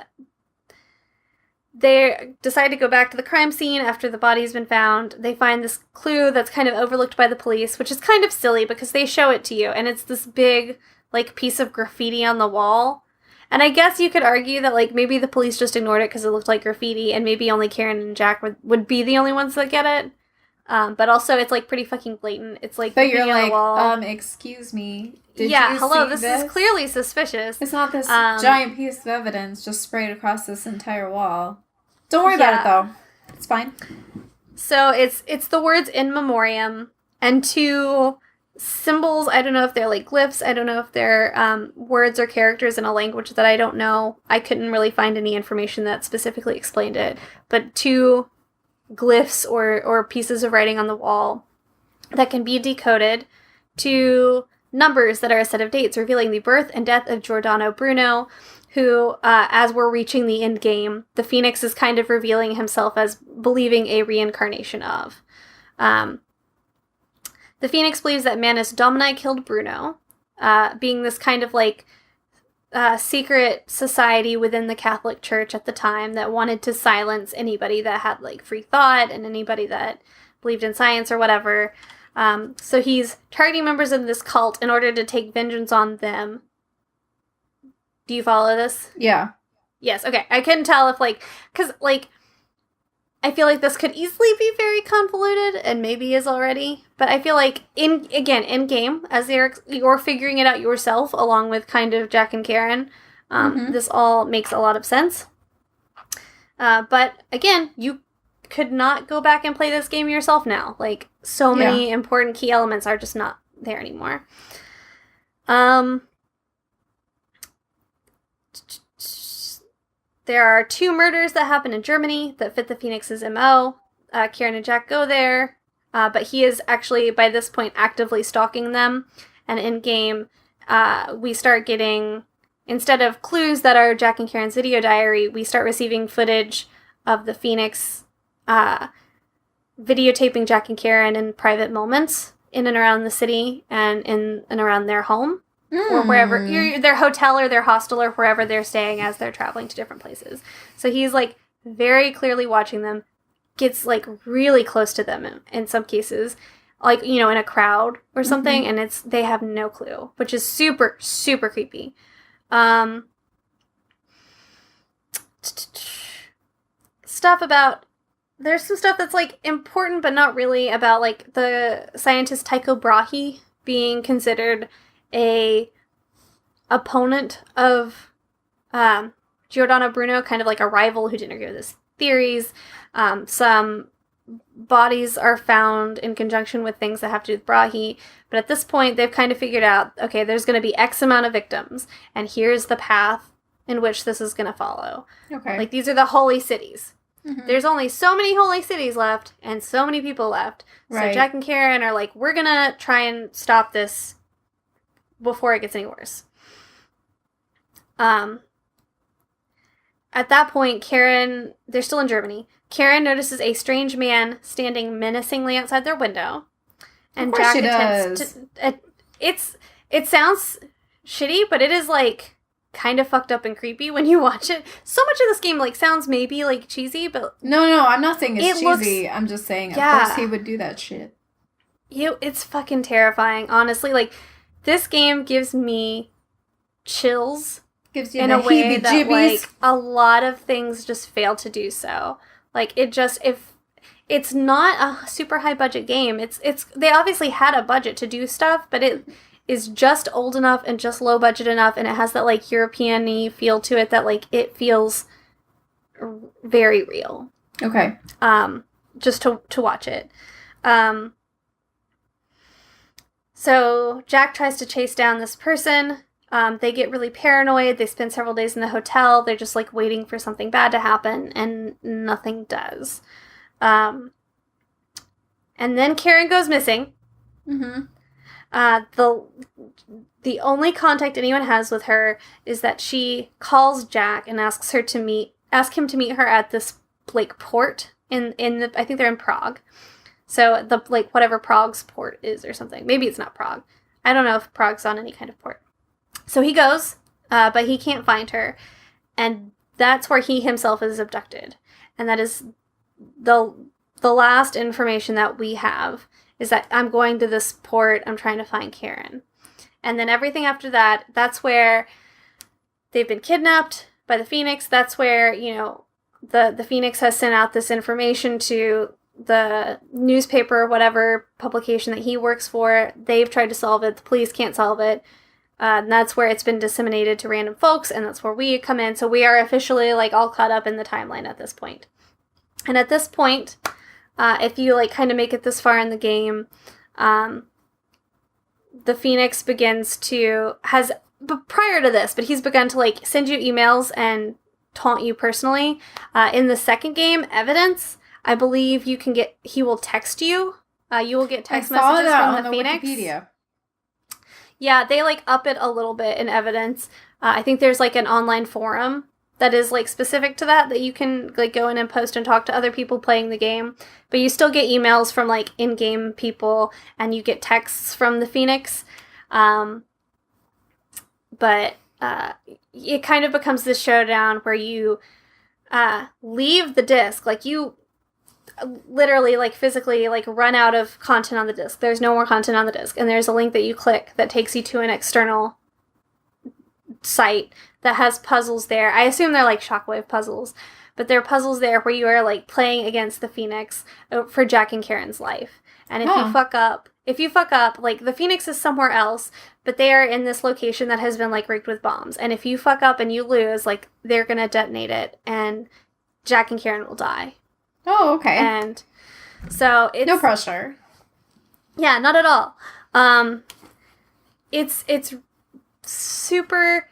decide to go back to the crime scene after the body's been found. They find this clue that's kind of overlooked by the police, which is kind of silly because they show it to you, and it's this big, like, piece of graffiti on the wall. And I guess you could argue that, like, maybe the police just ignored it because it looked like graffiti, and maybe only Karen and Jack would be the only ones that get it. But also, it's, like, pretty fucking blatant. It's, like, but you're like, wall. Excuse me. This is clearly suspicious. It's not this giant piece of evidence just sprayed across this entire wall. Don't worry about it, though. It's fine. So it's the words in memoriam and 2 symbols. I don't know if they're, like, glyphs. I don't know if they're words or characters in a language that I don't know. I couldn't really find any information that specifically explained it. But 2 glyphs or pieces of writing on the wall that can be decoded to numbers that are a set of dates revealing the birth and death of Giordano Bruno, who, as we're reaching the end game, the Phoenix is kind of revealing himself as believing a reincarnation of. The Phoenix believes that Manus Domini killed Bruno, being this kind of, like, secret society within the Catholic Church at the time that wanted to silence anybody that had, like, free thought and anybody that believed in science or whatever. So he's targeting members of this cult in order to take vengeance on them. Do you follow this? Yeah. Yes, okay. I couldn't tell if, like, because, like, I feel like this could easily be very convoluted, and maybe is already, but I feel like, in game, as you're figuring it out yourself, along with kind of Jack and Karen, this all makes a lot of sense. But, again, you could not go back and play this game yourself now. Like, so many important key elements are just not there anymore. There are 2 murders that happen in Germany that fit the Phoenix's MO. Karen and Jack go there, but he is actually, by this point, actively stalking them. And in-game, we start getting, instead of clues that are Jack and Karen's video diary, we start receiving footage of the Phoenix videotaping Jack and Karen in private moments in and around the city and in and around their home. Or wherever, their hotel or their hostel or wherever they're staying as they're traveling to different places. So he's, like, very clearly watching them, gets, like, really close to them in some cases, like, in a crowd or something, and they have no clue, which is super, super creepy. There's some stuff that's, like, important but not really about, like, the scientist Tycho Brahe being considered a opponent of Giordano Bruno, kind of like a rival who didn't agree with his theories. Some bodies are found in conjunction with things that have to do with Brahe, but at this point they've kind of figured out, okay, there's going to be X amount of victims, and here's the path in which this is going to follow. Okay. Like, these are the holy cities. There's only so many holy cities left, and so many people left. So Jack and Karen are like, we're going to try and stop this before it gets any worse. At that point, Karen, they're still in Germany. Karen notices a strange man standing menacingly outside their window. And Jack attempts to... It sounds shitty, but it is, like, kind of fucked up and creepy when you watch it. So much of this game, like, sounds maybe, like, cheesy, but... No, I'm not saying it's cheesy. I'm just saying, of course he would do that shit. It's fucking terrifying, honestly. Like, this game gives me chills gives you in a way that, like, a lot of things just fail to do so. Like, if it's not a super high budget game, they obviously had a budget to do stuff, but it is just old enough and just low budget enough, and it has that, like, European-y feel to it that, like, it feels very real. Okay. Just to watch it. So Jack tries to chase down this person. They get really paranoid. They spend several days in the hotel. They're just, like, waiting for something bad to happen, and nothing does. And then Karen goes missing. The only contact anyone has with her is that she calls Jack and asks him to meet her at this like port in the, I think they're in Prague. So the like whatever Prague's port is or something. Maybe it's not Prague. I don't know if Prague's on any kind of port. So he goes, but he can't find her, and that's where he himself is abducted. And that is the last information that we have is that I'm going to this port. I'm trying to find Karen. And then everything after that, that's where they've been kidnapped by the Phoenix. That's where, you know, the Phoenix has sent out this information to the newspaper, whatever publication that he works for. They've tried to solve it. The police can't solve it. And that's where it's been disseminated to random folks, and that's where we come in. So we are officially, like, all caught up in the timeline at this point. And at this point, if you, like, kind of make it this far in the game, the Phoenix begins to, but prior to this, but he's begun to, like, send you emails and taunt you personally. In the second game, Evidence, I believe he will text you. You will get text messages from the Phoenix. Wikipedia. Yeah, they, like, up it a little bit in Evidence. I think there's, like, an online forum that is, like, specific to that you can, like, go in and post and talk to other people playing the game. But you still get emails from, like, in-game people, and you get texts from the Phoenix. But it kind of becomes this showdown where you leave the disc. Like, you literally, like, physically, like, run out of content on the disc. There's no more content on the disc. And there's a link that you click that takes you to an external site that has puzzles there. I assume they're, like, shockwave puzzles. But there are puzzles there where you are, like, playing against the Phoenix for Jack and Karen's life. And if you fuck up, like, the Phoenix is somewhere else, but they are in this location that has been, like, rigged with bombs. And if you fuck up and you lose, like, they're gonna detonate it, and Jack and Karen will die. Oh, okay. And so it's... No pressure. Yeah, not at all. It's super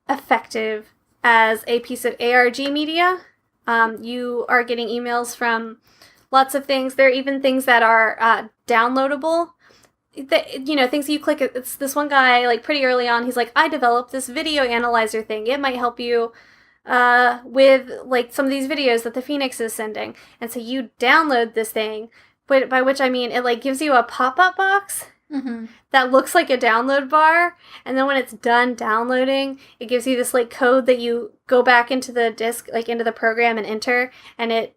effective as a piece of ARG media. You are getting emails from lots of things. There are even things that are downloadable. That, you know, things you click. It's this one guy, like, pretty early on, he's like, I developed this video analyzer thing. It might help you with, like, some of these videos that the Phoenix is sending. And so you download this thing, by which I mean it, like, gives you a pop-up box that looks like a download bar. And then when it's done downloading, it gives you this, like, code that you go back into the disk, like, into the program and enter, and it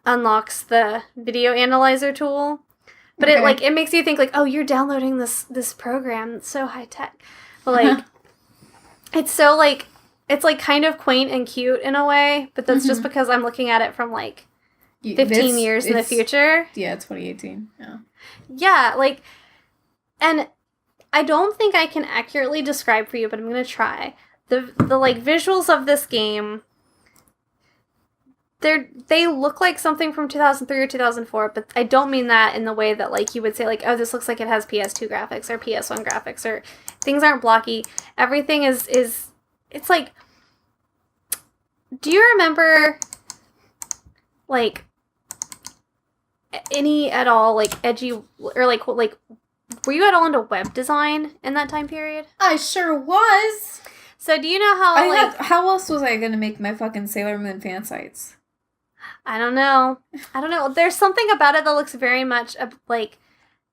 unlocks the video analyzer tool. But it, like, it makes you think, like, oh, you're downloading this program. It's so high-tech. But, like, it's so, like, it's, like, kind of quaint and cute in a way, but that's just because I'm looking at it from, like, 15 years in the future. Yeah, 2018. Yeah. Yeah, like, and I don't think I can accurately describe for you, but I'm going to try. The like, visuals of this game, they look like something from 2003 or 2004, but I don't mean that in the way that, like, you would say, like, oh, this looks like it has PS2 graphics or PS1 graphics, or things aren't blocky. Everything is it's like, do you remember, like, any at all, like, edgy, or, like, were you at all into web design in that time period? I sure was. So do you know how, how else was I going to make my fucking Sailor Moon fan sites? I don't know. There's something about it that looks very much like,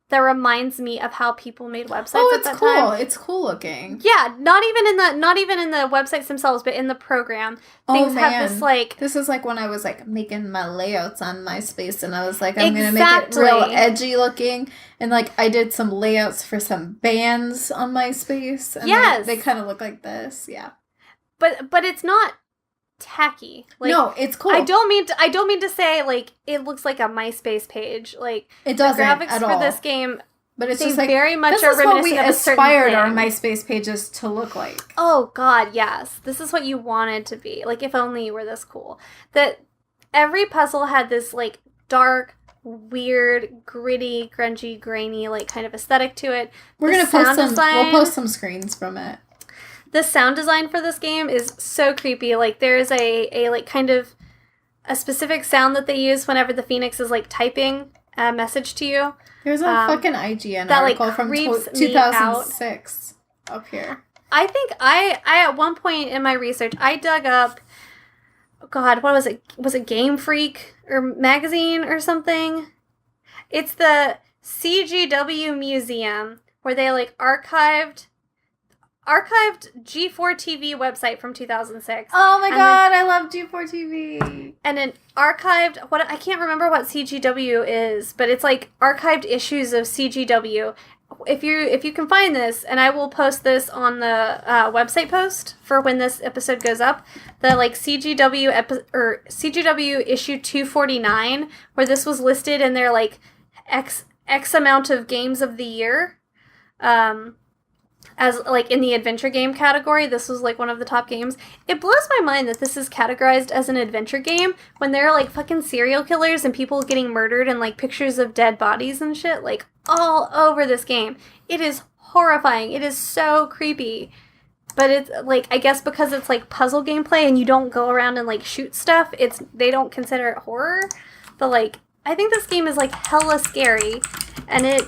that reminds me of how people made websites at that time. Oh, it's cool looking. Yeah, not even in the websites themselves, but in the program. Things have this, like... This is like when I was, like, making my layouts on MySpace, and I was like, I'm going to make it real edgy looking. And, like, I did some layouts for some bands on MySpace. And yes! They kind of look like this, yeah. But it's not tacky. Like, no, it's cool. I don't mean to say, like, it looks like a MySpace page. Like, it doesn't the graphics at for all. this game, but it's they just like, very much this are is what we reminiscent of a certain aspired thing. our MySpace pages to look like. Oh God, yes. This is what you wanted to be. Like, if only you were this cool. That every puzzle had this, like, dark, weird, gritty, grungy, grainy, like, kind of aesthetic to it. We'll post some screens from it. The sound design for this game is so creepy. Like, there's a like, kind of a specific sound that they use whenever the Phoenix is, like, typing, message to you. There's a fucking IGN that, article like, from creeps me 2006 up here. I think I at one point in my research, I dug up, God, what was it? Was it Game Freak or Magazine or something? It's the CGW Museum where they, like, archived G4 TV website from 2006. Oh my god, I love G4 TV. And then archived, I can't remember what CGW is, but it's like archived issues of CGW. If you can find this, and I will post this on the website post for when this episode goes up, the like CGW issue 249, where this was listed in their like X amount of games of the year, as like in the adventure game category, this was like one of the top games. It blows my mind that this is categorized as an adventure game when there are like fucking serial killers and people getting murdered and like pictures of dead bodies and shit like all over this game. It is horrifying. It is so creepy. But it's like, I guess because it's like puzzle gameplay and you don't go around and like shoot stuff, they don't consider it horror. But like, I think this game is like hella scary, and it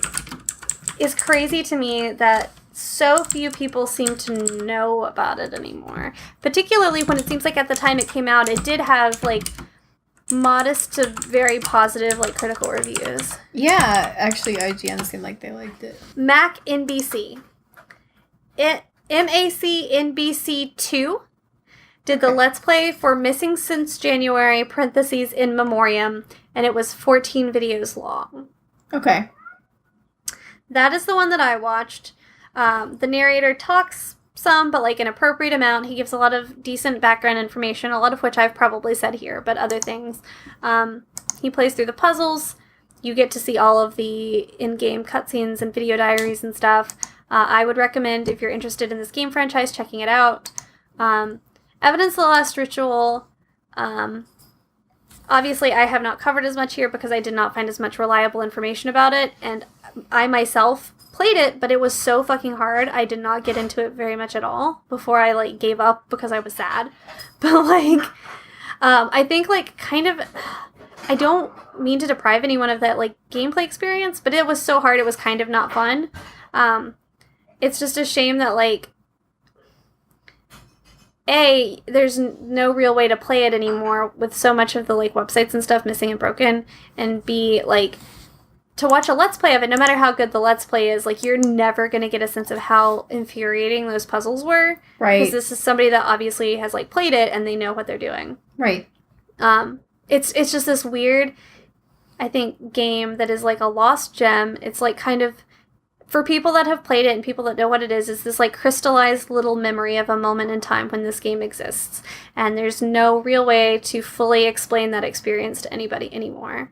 is crazy to me that so few people seem to know about it anymore. Particularly when it seems like at the time it came out, it did have like modest to very positive like critical reviews. Yeah, actually IGN seemed like they liked it. Mac NBC. MACNBC2 did the Let's Play for Missing Since January, parentheses, in Memoriam, and it was 14 videos long. Okay. That is the one that I watched. The narrator talks some, but like an appropriate amount. He gives a lot of decent background information, a lot of which I've probably said here, but other things. He plays through the puzzles. You get to see all of the in-game cutscenes and video diaries and stuff. I would recommend, if you're interested in this game franchise, checking it out. Evidence of the Last Ritual. Obviously, I have not covered as much here because I did not find as much reliable information about it, and I myself played it, but it was so fucking hard. I did not get into it very much at all before I like gave up because I was sad. But like, I think like kind of, I don't mean to deprive anyone of that like gameplay experience, but it was so hard it was kind of not fun. It's just a shame that like, A, there's no real way to play it anymore with so much of the like websites and stuff missing and broken, and B, like, to watch a Let's Play of it, no matter how good the Let's Play is, like, you're never going to get a sense of how infuriating those puzzles were. Right. Because this is somebody that obviously has, like, played it and they know what they're doing. Right. It's just this weird, I think, game that is, like, a lost gem. It's, like, kind of, for people that have played it and people that know what it is, it's this, like, crystallized little memory of a moment in time when this game exists. And there's no real way to fully explain that experience to anybody anymore.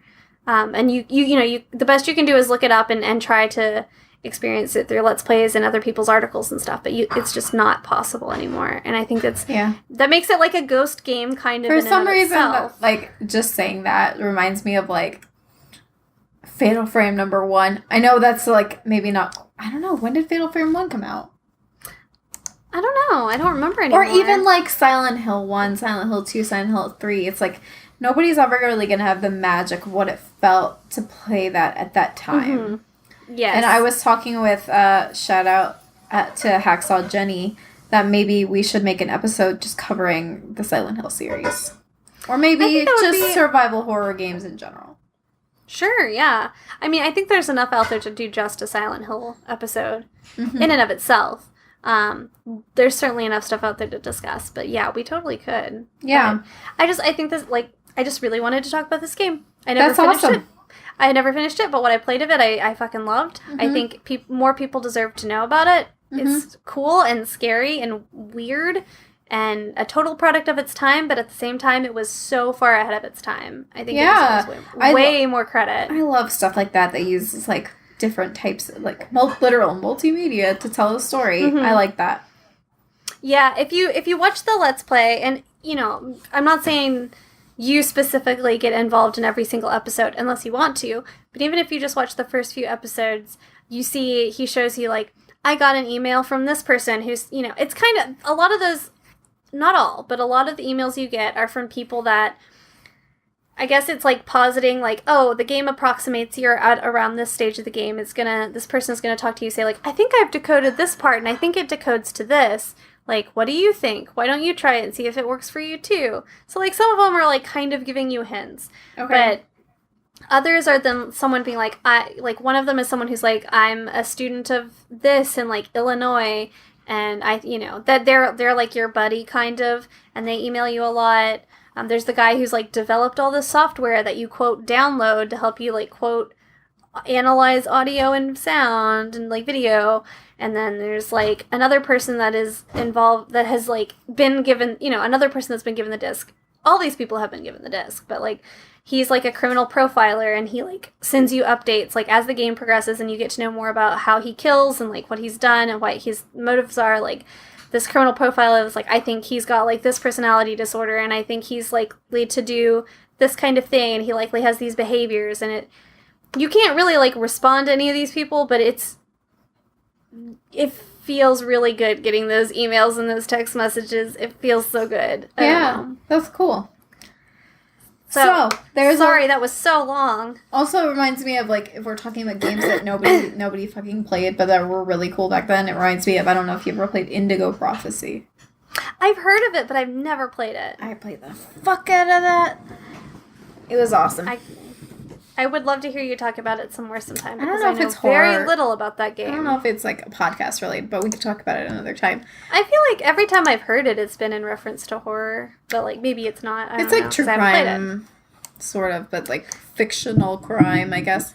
And you know, the best you can do is look it up and try to experience it through Let's Plays and other people's articles and stuff, but it's just not possible anymore. And I think that makes it like a ghost game kind of. For some reason, like, just saying that reminds me of like Fatal Frame #1. I know that's like maybe not. I don't know, when did Fatal Frame 1 come out? I don't know. I don't remember anymore. Or even like Silent Hill 1, Silent Hill 2, Silent Hill 3. It's like nobody's ever really going to have the magic of what it felt to play that at that time. Mm-hmm. Yes. And I was talking with, shout out to Hacksaw Jenny, that maybe we should make an episode just covering the Silent Hill series. Or maybe just survival horror games in general. Sure, yeah. I mean, I think there's enough out there to do just a Silent Hill episode in and of itself. There's certainly enough stuff out there to discuss, but yeah, we totally could. Yeah. But I think this, like, I just really wanted to talk about this game. I never finished it. I never finished it, but what I played of it, I fucking loved. Mm-hmm. I think more people deserve to know about it. Mm-hmm. It's cool and scary and weird and a total product of its time, but at the same time, it was so far ahead of its time. I think it deserves way more credit. I love stuff like that uses, like, different types of, like, literal multimedia to tell a story. Mm-hmm. I like that. Yeah, if you watch the Let's Play, and, you know, I'm not saying you specifically get involved in every single episode unless you want to, but even if you just watch the first few episodes, he shows you, like, I got an email from this person who's, you know, it's kind of, a lot of those, not all, but a lot of the emails you get are from people that I guess it's like positing, like, oh, the game approximates you're at around this stage of the game. This person is gonna talk to you, say like, I think I've decoded this part, and I think it decodes to this. Like, what do you think? Why don't you try it and see if it works for you too? So like, some of them are like kind of giving you hints, but others are someone being like, one of them is someone who's like, I'm a student of this in like Illinois, and that they're like your buddy kind of, and they email you a lot. There's the guy who's like developed all this software that you quote download to help you like quote analyze audio and sound and like video. And then there's like another person that is involved that has like been given, another person that's been given the disc. All these people have been given the disc, but like he's like a criminal profiler, and he like sends you updates like as the game progresses, and you get to know more about how he kills and like what he's done and what his motives are. Like this criminal profiler is like, I think he's got like this personality disorder, and I think he's likely to do this kind of thing, and he likely has these behaviors, and you can't really like respond to any of these people, but it feels really good getting those emails and those text messages. It feels so good. Yeah, that's cool. So sorry that was so long. Also, it reminds me of like if we're talking about games that nobody fucking played, but that were really cool back then. It reminds me of, I don't know if you've ever played Indigo Prophecy. I've heard of it, but I've never played it. I played the fuck out of that. It was awesome. I would love to hear you talk about it some more sometime. I don't know if it's horror. Very little about that game. I don't know if it's like a podcast related, but we could talk about it another time. I feel like every time I've heard it, it's been in reference to horror, but like maybe it's not. I don't know, like true crime, sort of, but like fictional crime, I guess.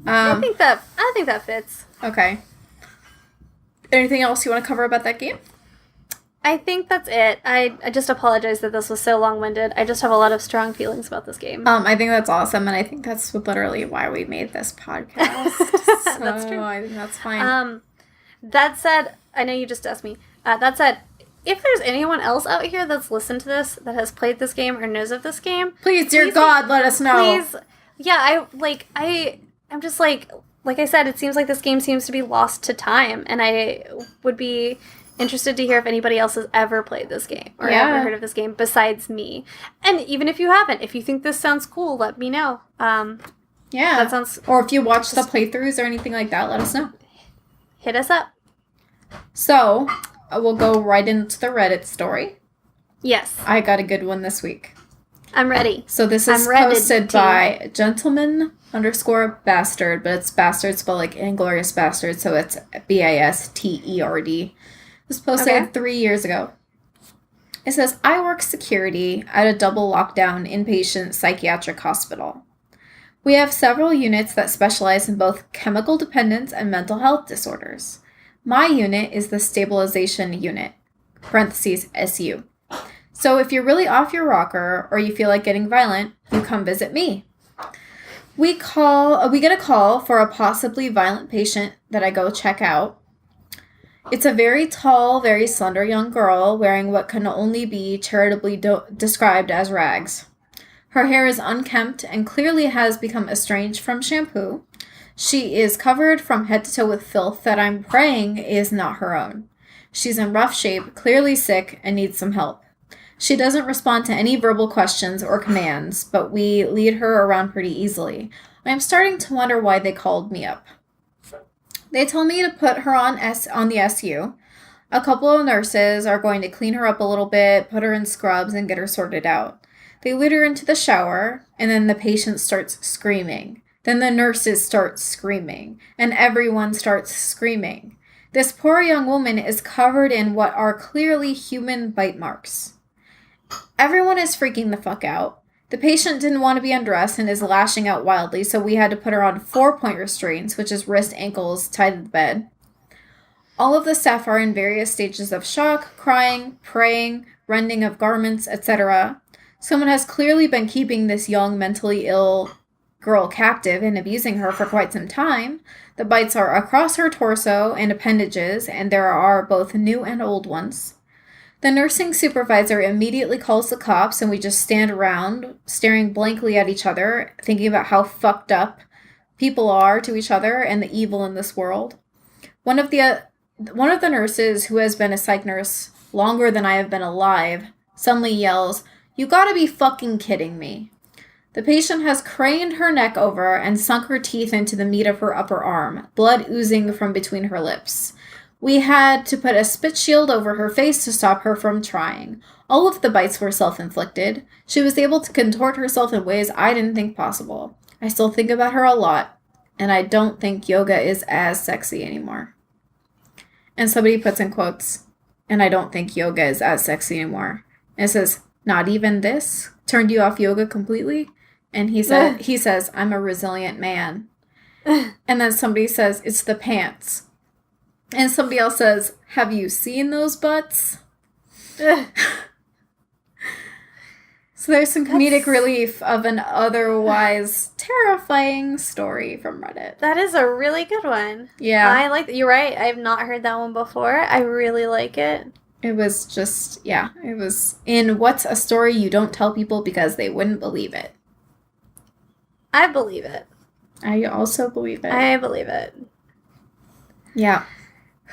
I think that fits. Okay. Anything else you want to cover about that game? I think that's it. I just apologize that this was so long-winded. I just have a lot of strong feelings about this game. I think that's awesome, and I think that's literally why we made this podcast. So that's true. I think that's fine. That said, I know you just asked me. That said, if there's anyone else out here that's listened to this, that has played this game or knows of this game, please, dear God, let us know. Please, yeah, I'm just like I said, it seems like this game seems to be lost to time, and I would be interested to hear if anybody else has ever played this game or ever heard of this game besides me. And even if you haven't, if you think this sounds cool, let me know. That sounds. Or if you watch the playthroughs or anything like that, let us know. Hit us up. So we'll go right into the Reddit story. Yes, I got a good one this week. I'm ready. So this is posted by gentleman_bastard, but it's bastard spelled like Inglourious Bastard, so it's Basterd. It was posted 3 years ago. It says, I work security at a double lockdown inpatient psychiatric hospital. We have several units that specialize in both chemical dependence and mental health disorders. My unit is the stabilization unit, parentheses SU. So if you're really off your rocker or you feel like getting violent, you come visit me. We get a call for a possibly violent patient that I go check out. It's a very tall, very slender young girl wearing what can only be charitably described as rags. Her hair is unkempt and clearly has become estranged from shampoo. She is covered from head to toe with filth that I'm praying is not her own. She's in rough shape, clearly sick, and needs some help. She doesn't respond to any verbal questions or commands, but we lead her around pretty easily. I am starting to wonder why they called me up. They told me to put her on the SU. A couple of nurses are going to clean her up a little bit, put her in scrubs, and get her sorted out. They lead her into the shower, and then the patient starts screaming. Then the nurses start screaming, and everyone starts screaming. This poor young woman is covered in what are clearly human bite marks. Everyone is freaking the fuck out. The patient didn't want to be undressed and is lashing out wildly, so we had to put her on 4-point restraints, which is wrist ankles tied to the bed. All of the staff are in various stages of shock, crying, praying, rending of garments, etc. Someone has clearly been keeping this young, mentally ill girl captive and abusing her for quite some time. The bites are across her torso and appendages, and there are both new and old ones. The nursing supervisor immediately calls the cops, and we just stand around, staring blankly at each other, thinking about how fucked up people are to each other and the evil in this world. One of the nurses, who has been a psych nurse longer than I have been alive, suddenly yells, "You gotta be fucking kidding me." The patient has craned her neck over and sunk her teeth into the meat of her upper arm, blood oozing from between her lips. We had to put a spit shield over her face to stop her from trying. All of the bites were self-inflicted. She was able to contort herself in ways I didn't think possible. I still think about her a lot, and I don't think yoga is as sexy anymore. And somebody puts in quotes, and I don't think yoga is as sexy anymore. And it says, not even this? Turned you off yoga completely? And he says, I'm a resilient man. And then somebody says, it's the pants. And somebody else says, have you seen those butts? So there's some comedic relief of an otherwise terrifying story from Reddit. That is a really good one. Yeah. I like that. You're right. I have not heard that one before. I really like it. It was just, yeah. It was in What's a Story You Don't Tell People Because They Wouldn't Believe It. I believe it. I also believe it. I believe it. Yeah.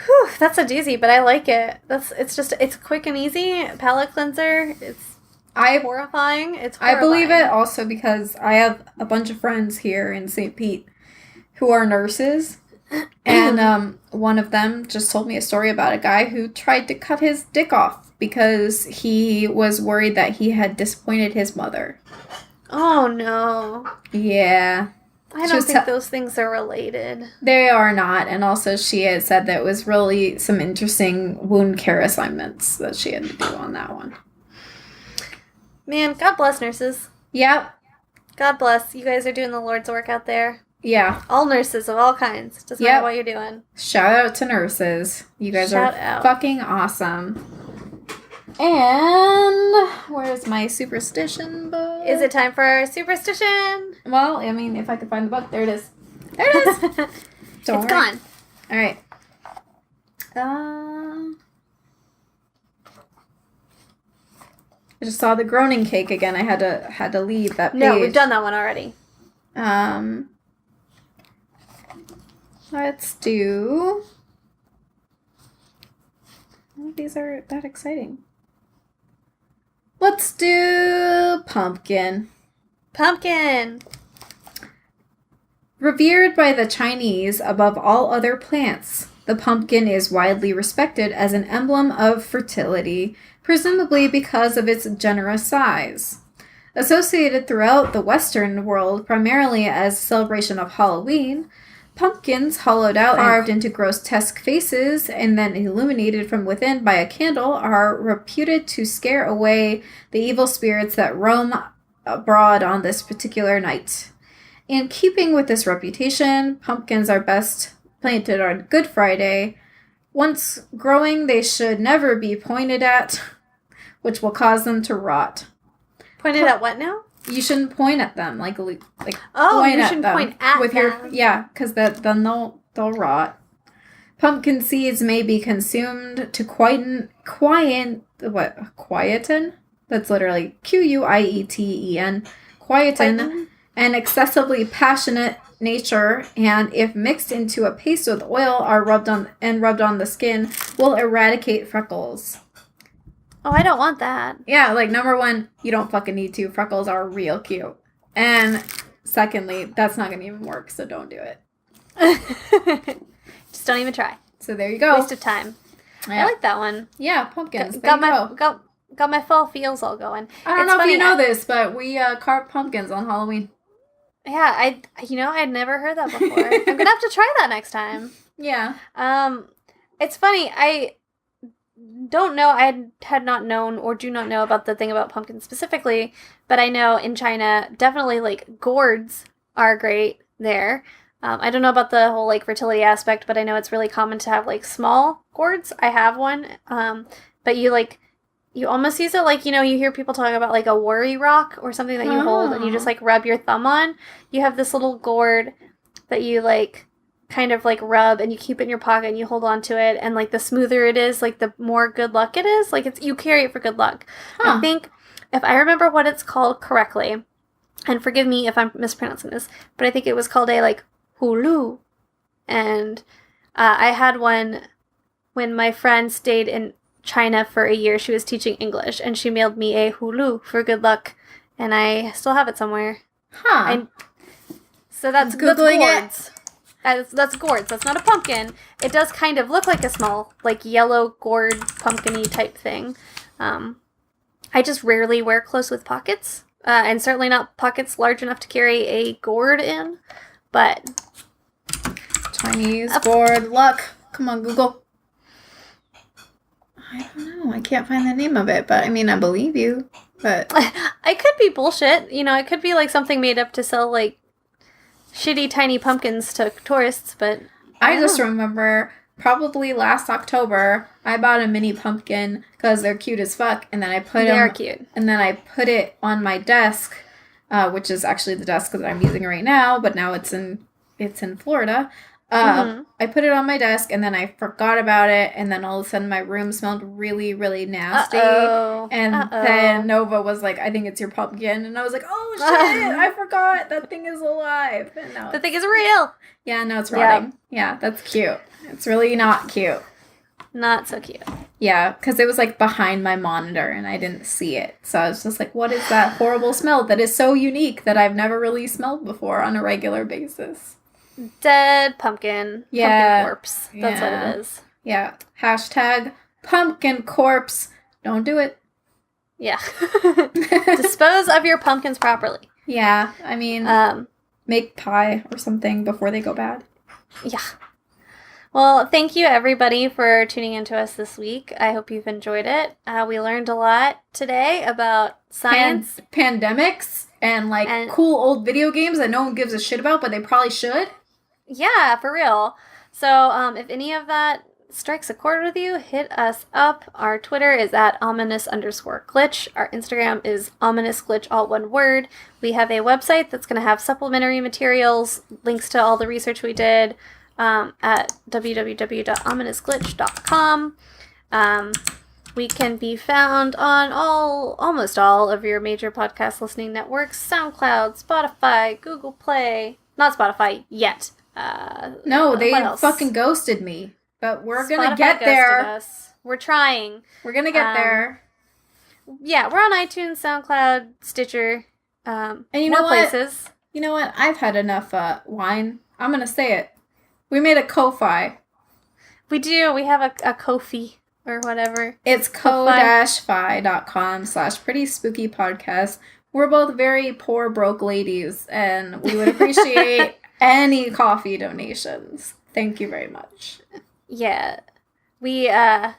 Whew, that's a doozy, but I like it. It's quick and easy. Palate cleanser. It's horrifying. It's horrifying. I believe it also because I have a bunch of friends here in St. Pete who are nurses. And one of them just told me a story about a guy who tried to cut his dick off because he was worried that he had disappointed his mother. Oh, no. Yeah. I don't think those things are related. They are not. And also she had said that it was really some interesting wound care assignments that she had to do on that one. Man, God bless nurses. Yep. God bless. You guys are doing the Lord's work out there. Yeah. All nurses of all kinds. Doesn't matter what you're doing. Shout out to nurses. You guys Shout are out. fucking awesome. And where's my superstition book? Is it time for our superstition? Well, I mean, if I could find the book. There it is. There it is. Don't worry. Gone. All right. I just saw the groaning cake again. I had to leave that page. No, we've done that one already. Let's do... None of these are that exciting. Let's do pumpkin. Pumpkin. Revered by the Chinese above all other plants, the pumpkin is widely respected as an emblem of fertility, presumably because of its generous size. Associated throughout the Western world primarily as a celebration of Halloween, pumpkins hollowed out, carved into grotesque faces, and then illuminated from within by a candle are reputed to scare away the evil spirits that roam abroad on this particular night. In keeping with this reputation, pumpkins are best planted on Good Friday. Once growing, they should never be pointed at, which will cause them to rot. Pointed at what now? You shouldn't point at them, like oh, point you at shouldn't them point at with them. because then they'll rot. Pumpkin seeds may be consumed to quieten. That's literally Quieten. Quieten an excessively passionate nature, and if mixed into a paste with oil are rubbed on the skin, will eradicate freckles. Oh, I don't want that. Yeah, like, number one, you don't fucking need to. Freckles are real cute. And secondly, that's not going to even work, so don't do it. Just don't even try. So there you go. Waste of time. Yeah. I like that one. Yeah, pumpkins. Got my fall feels all going. I don't know if you know this, but we carve pumpkins on Halloween. Yeah, I'd never heard that before. I'm going to have to try that next time. Yeah. It's funny. I don't know. I had not known or do not know about the thing about pumpkins specifically, but I know in China, definitely, like, gourds are great there. I don't know about the whole, like, fertility aspect, but I know it's really common to have, like, small gourds. I have one. But you almost use it like, you hear people talking about, like, a worry rock or something that you hold and you just, like, rub your thumb on. You have this little gourd that you, like, kind of, like, rub and you keep it in your pocket and you hold on to it, and, like, the smoother it is, like, the more good luck it is. Like, you carry it for good luck. I think, if I remember what it's called correctly, and forgive me if I'm mispronouncing this, but I think it was called a, like, hulu. And I had one when my friend stayed in China for a year. She was teaching English, and she mailed me a hulu for good luck, and I still have it somewhere. Huh. So that's Googling gourds. That's gourds. That's not a pumpkin. It does kind of look like a small, like, yellow gourd pumpkin-y type thing. I just rarely wear clothes with pockets, and certainly not pockets large enough to carry a gourd in, but... Chinese gourd luck. Come on, Google. I don't know. I can't find the name of it, but I mean, I believe you. But I could be bullshit. You know, it could be like something made up to sell like shitty tiny pumpkins to tourists, but I just remember probably last October I bought a mini pumpkin because they're cute as fuck, and then I put they are cute. And then I put it on my desk, which is actually the desk that I'm using right now, but now it's in Florida. I put it on my desk, and then I forgot about it, and then all of a sudden my room smelled really, really nasty. And then Nova was like, I think it's your pumpkin. And I was like, oh, shit, I forgot. That thing is alive. And now the thing is real. Yeah, now it's rotting. Yeah, that's cute. It's really not cute. Not so cute. Yeah, because it was like behind my monitor, and I didn't see it. So I was just like, what is that horrible smell that is so unique that I've never really smelled before on a regular basis? Dead pumpkin. Yeah. Pumpkin corpse. That's what it is. Yeah. Hashtag pumpkin corpse. Don't do it. Yeah. Dispose of your pumpkins properly. Yeah. I mean, make pie or something before they go bad. Yeah. Well, thank you everybody for tuning into us this week. I hope you've enjoyed it. We learned a lot today about science. Pandemics and cool old video games that no one gives a shit about, but they probably should. Yeah, for real. So, if any of that strikes a chord with you, hit us up. Our Twitter is at ominous_glitch. Our Instagram is ominousglitch, all one word. We have a website that's going to have supplementary materials, links to all the research we did at www.ominousglitch.com. We can be found on almost all of your major podcast listening networks: SoundCloud, Spotify, Google Play. Not Spotify yet. No, they fucking ghosted me. But we're going to get there. Us. We're trying. We're going to get there. Yeah, we're on iTunes, SoundCloud, Stitcher, and you know more what? places. You know what? I've had enough wine. I'm going to say it. We made a Ko-Fi. We do. We have a Ko-Fi or whatever. It's ko-fi.com/prettyspookypodcast. We're both very poor, broke ladies, and we would appreciate any coffee donations. Thank you very much. Yeah. Our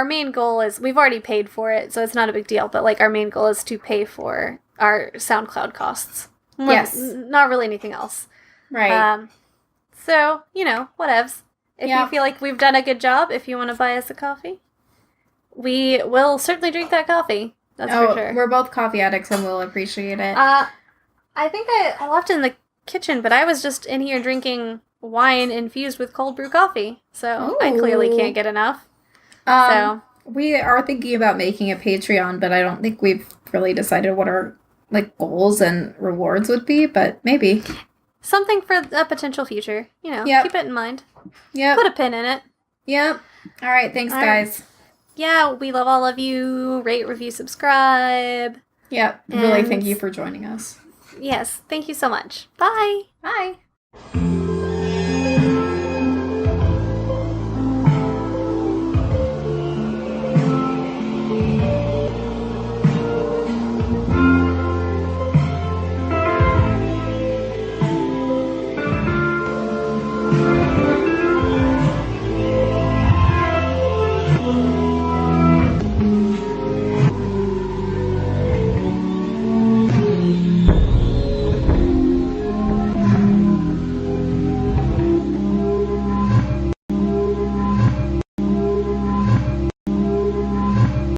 main goal is, we've already paid for it, so it's not a big deal, but like our main goal is to pay for our SoundCloud costs. Yes. Not really anything else. Right. So, whatevs. If you feel like we've done a good job, if you want to buy us a coffee, we will certainly drink that coffee. That's for sure. We're both coffee addicts and we'll appreciate it. I think I left it in the kitchen, but I was just in here drinking wine infused with cold brew coffee. So I clearly can't get enough. We are thinking about making a Patreon, but I don't think we've really decided what our goals and rewards would be, but maybe. Something for a potential future. Keep it in mind. Yep. Put a pin in it. Yep. All right. Thanks, guys. Yeah, we love all of you. Rate, review, subscribe. Yep. Really thank you for joining us. Yes. Thank you so much. Bye. Bye.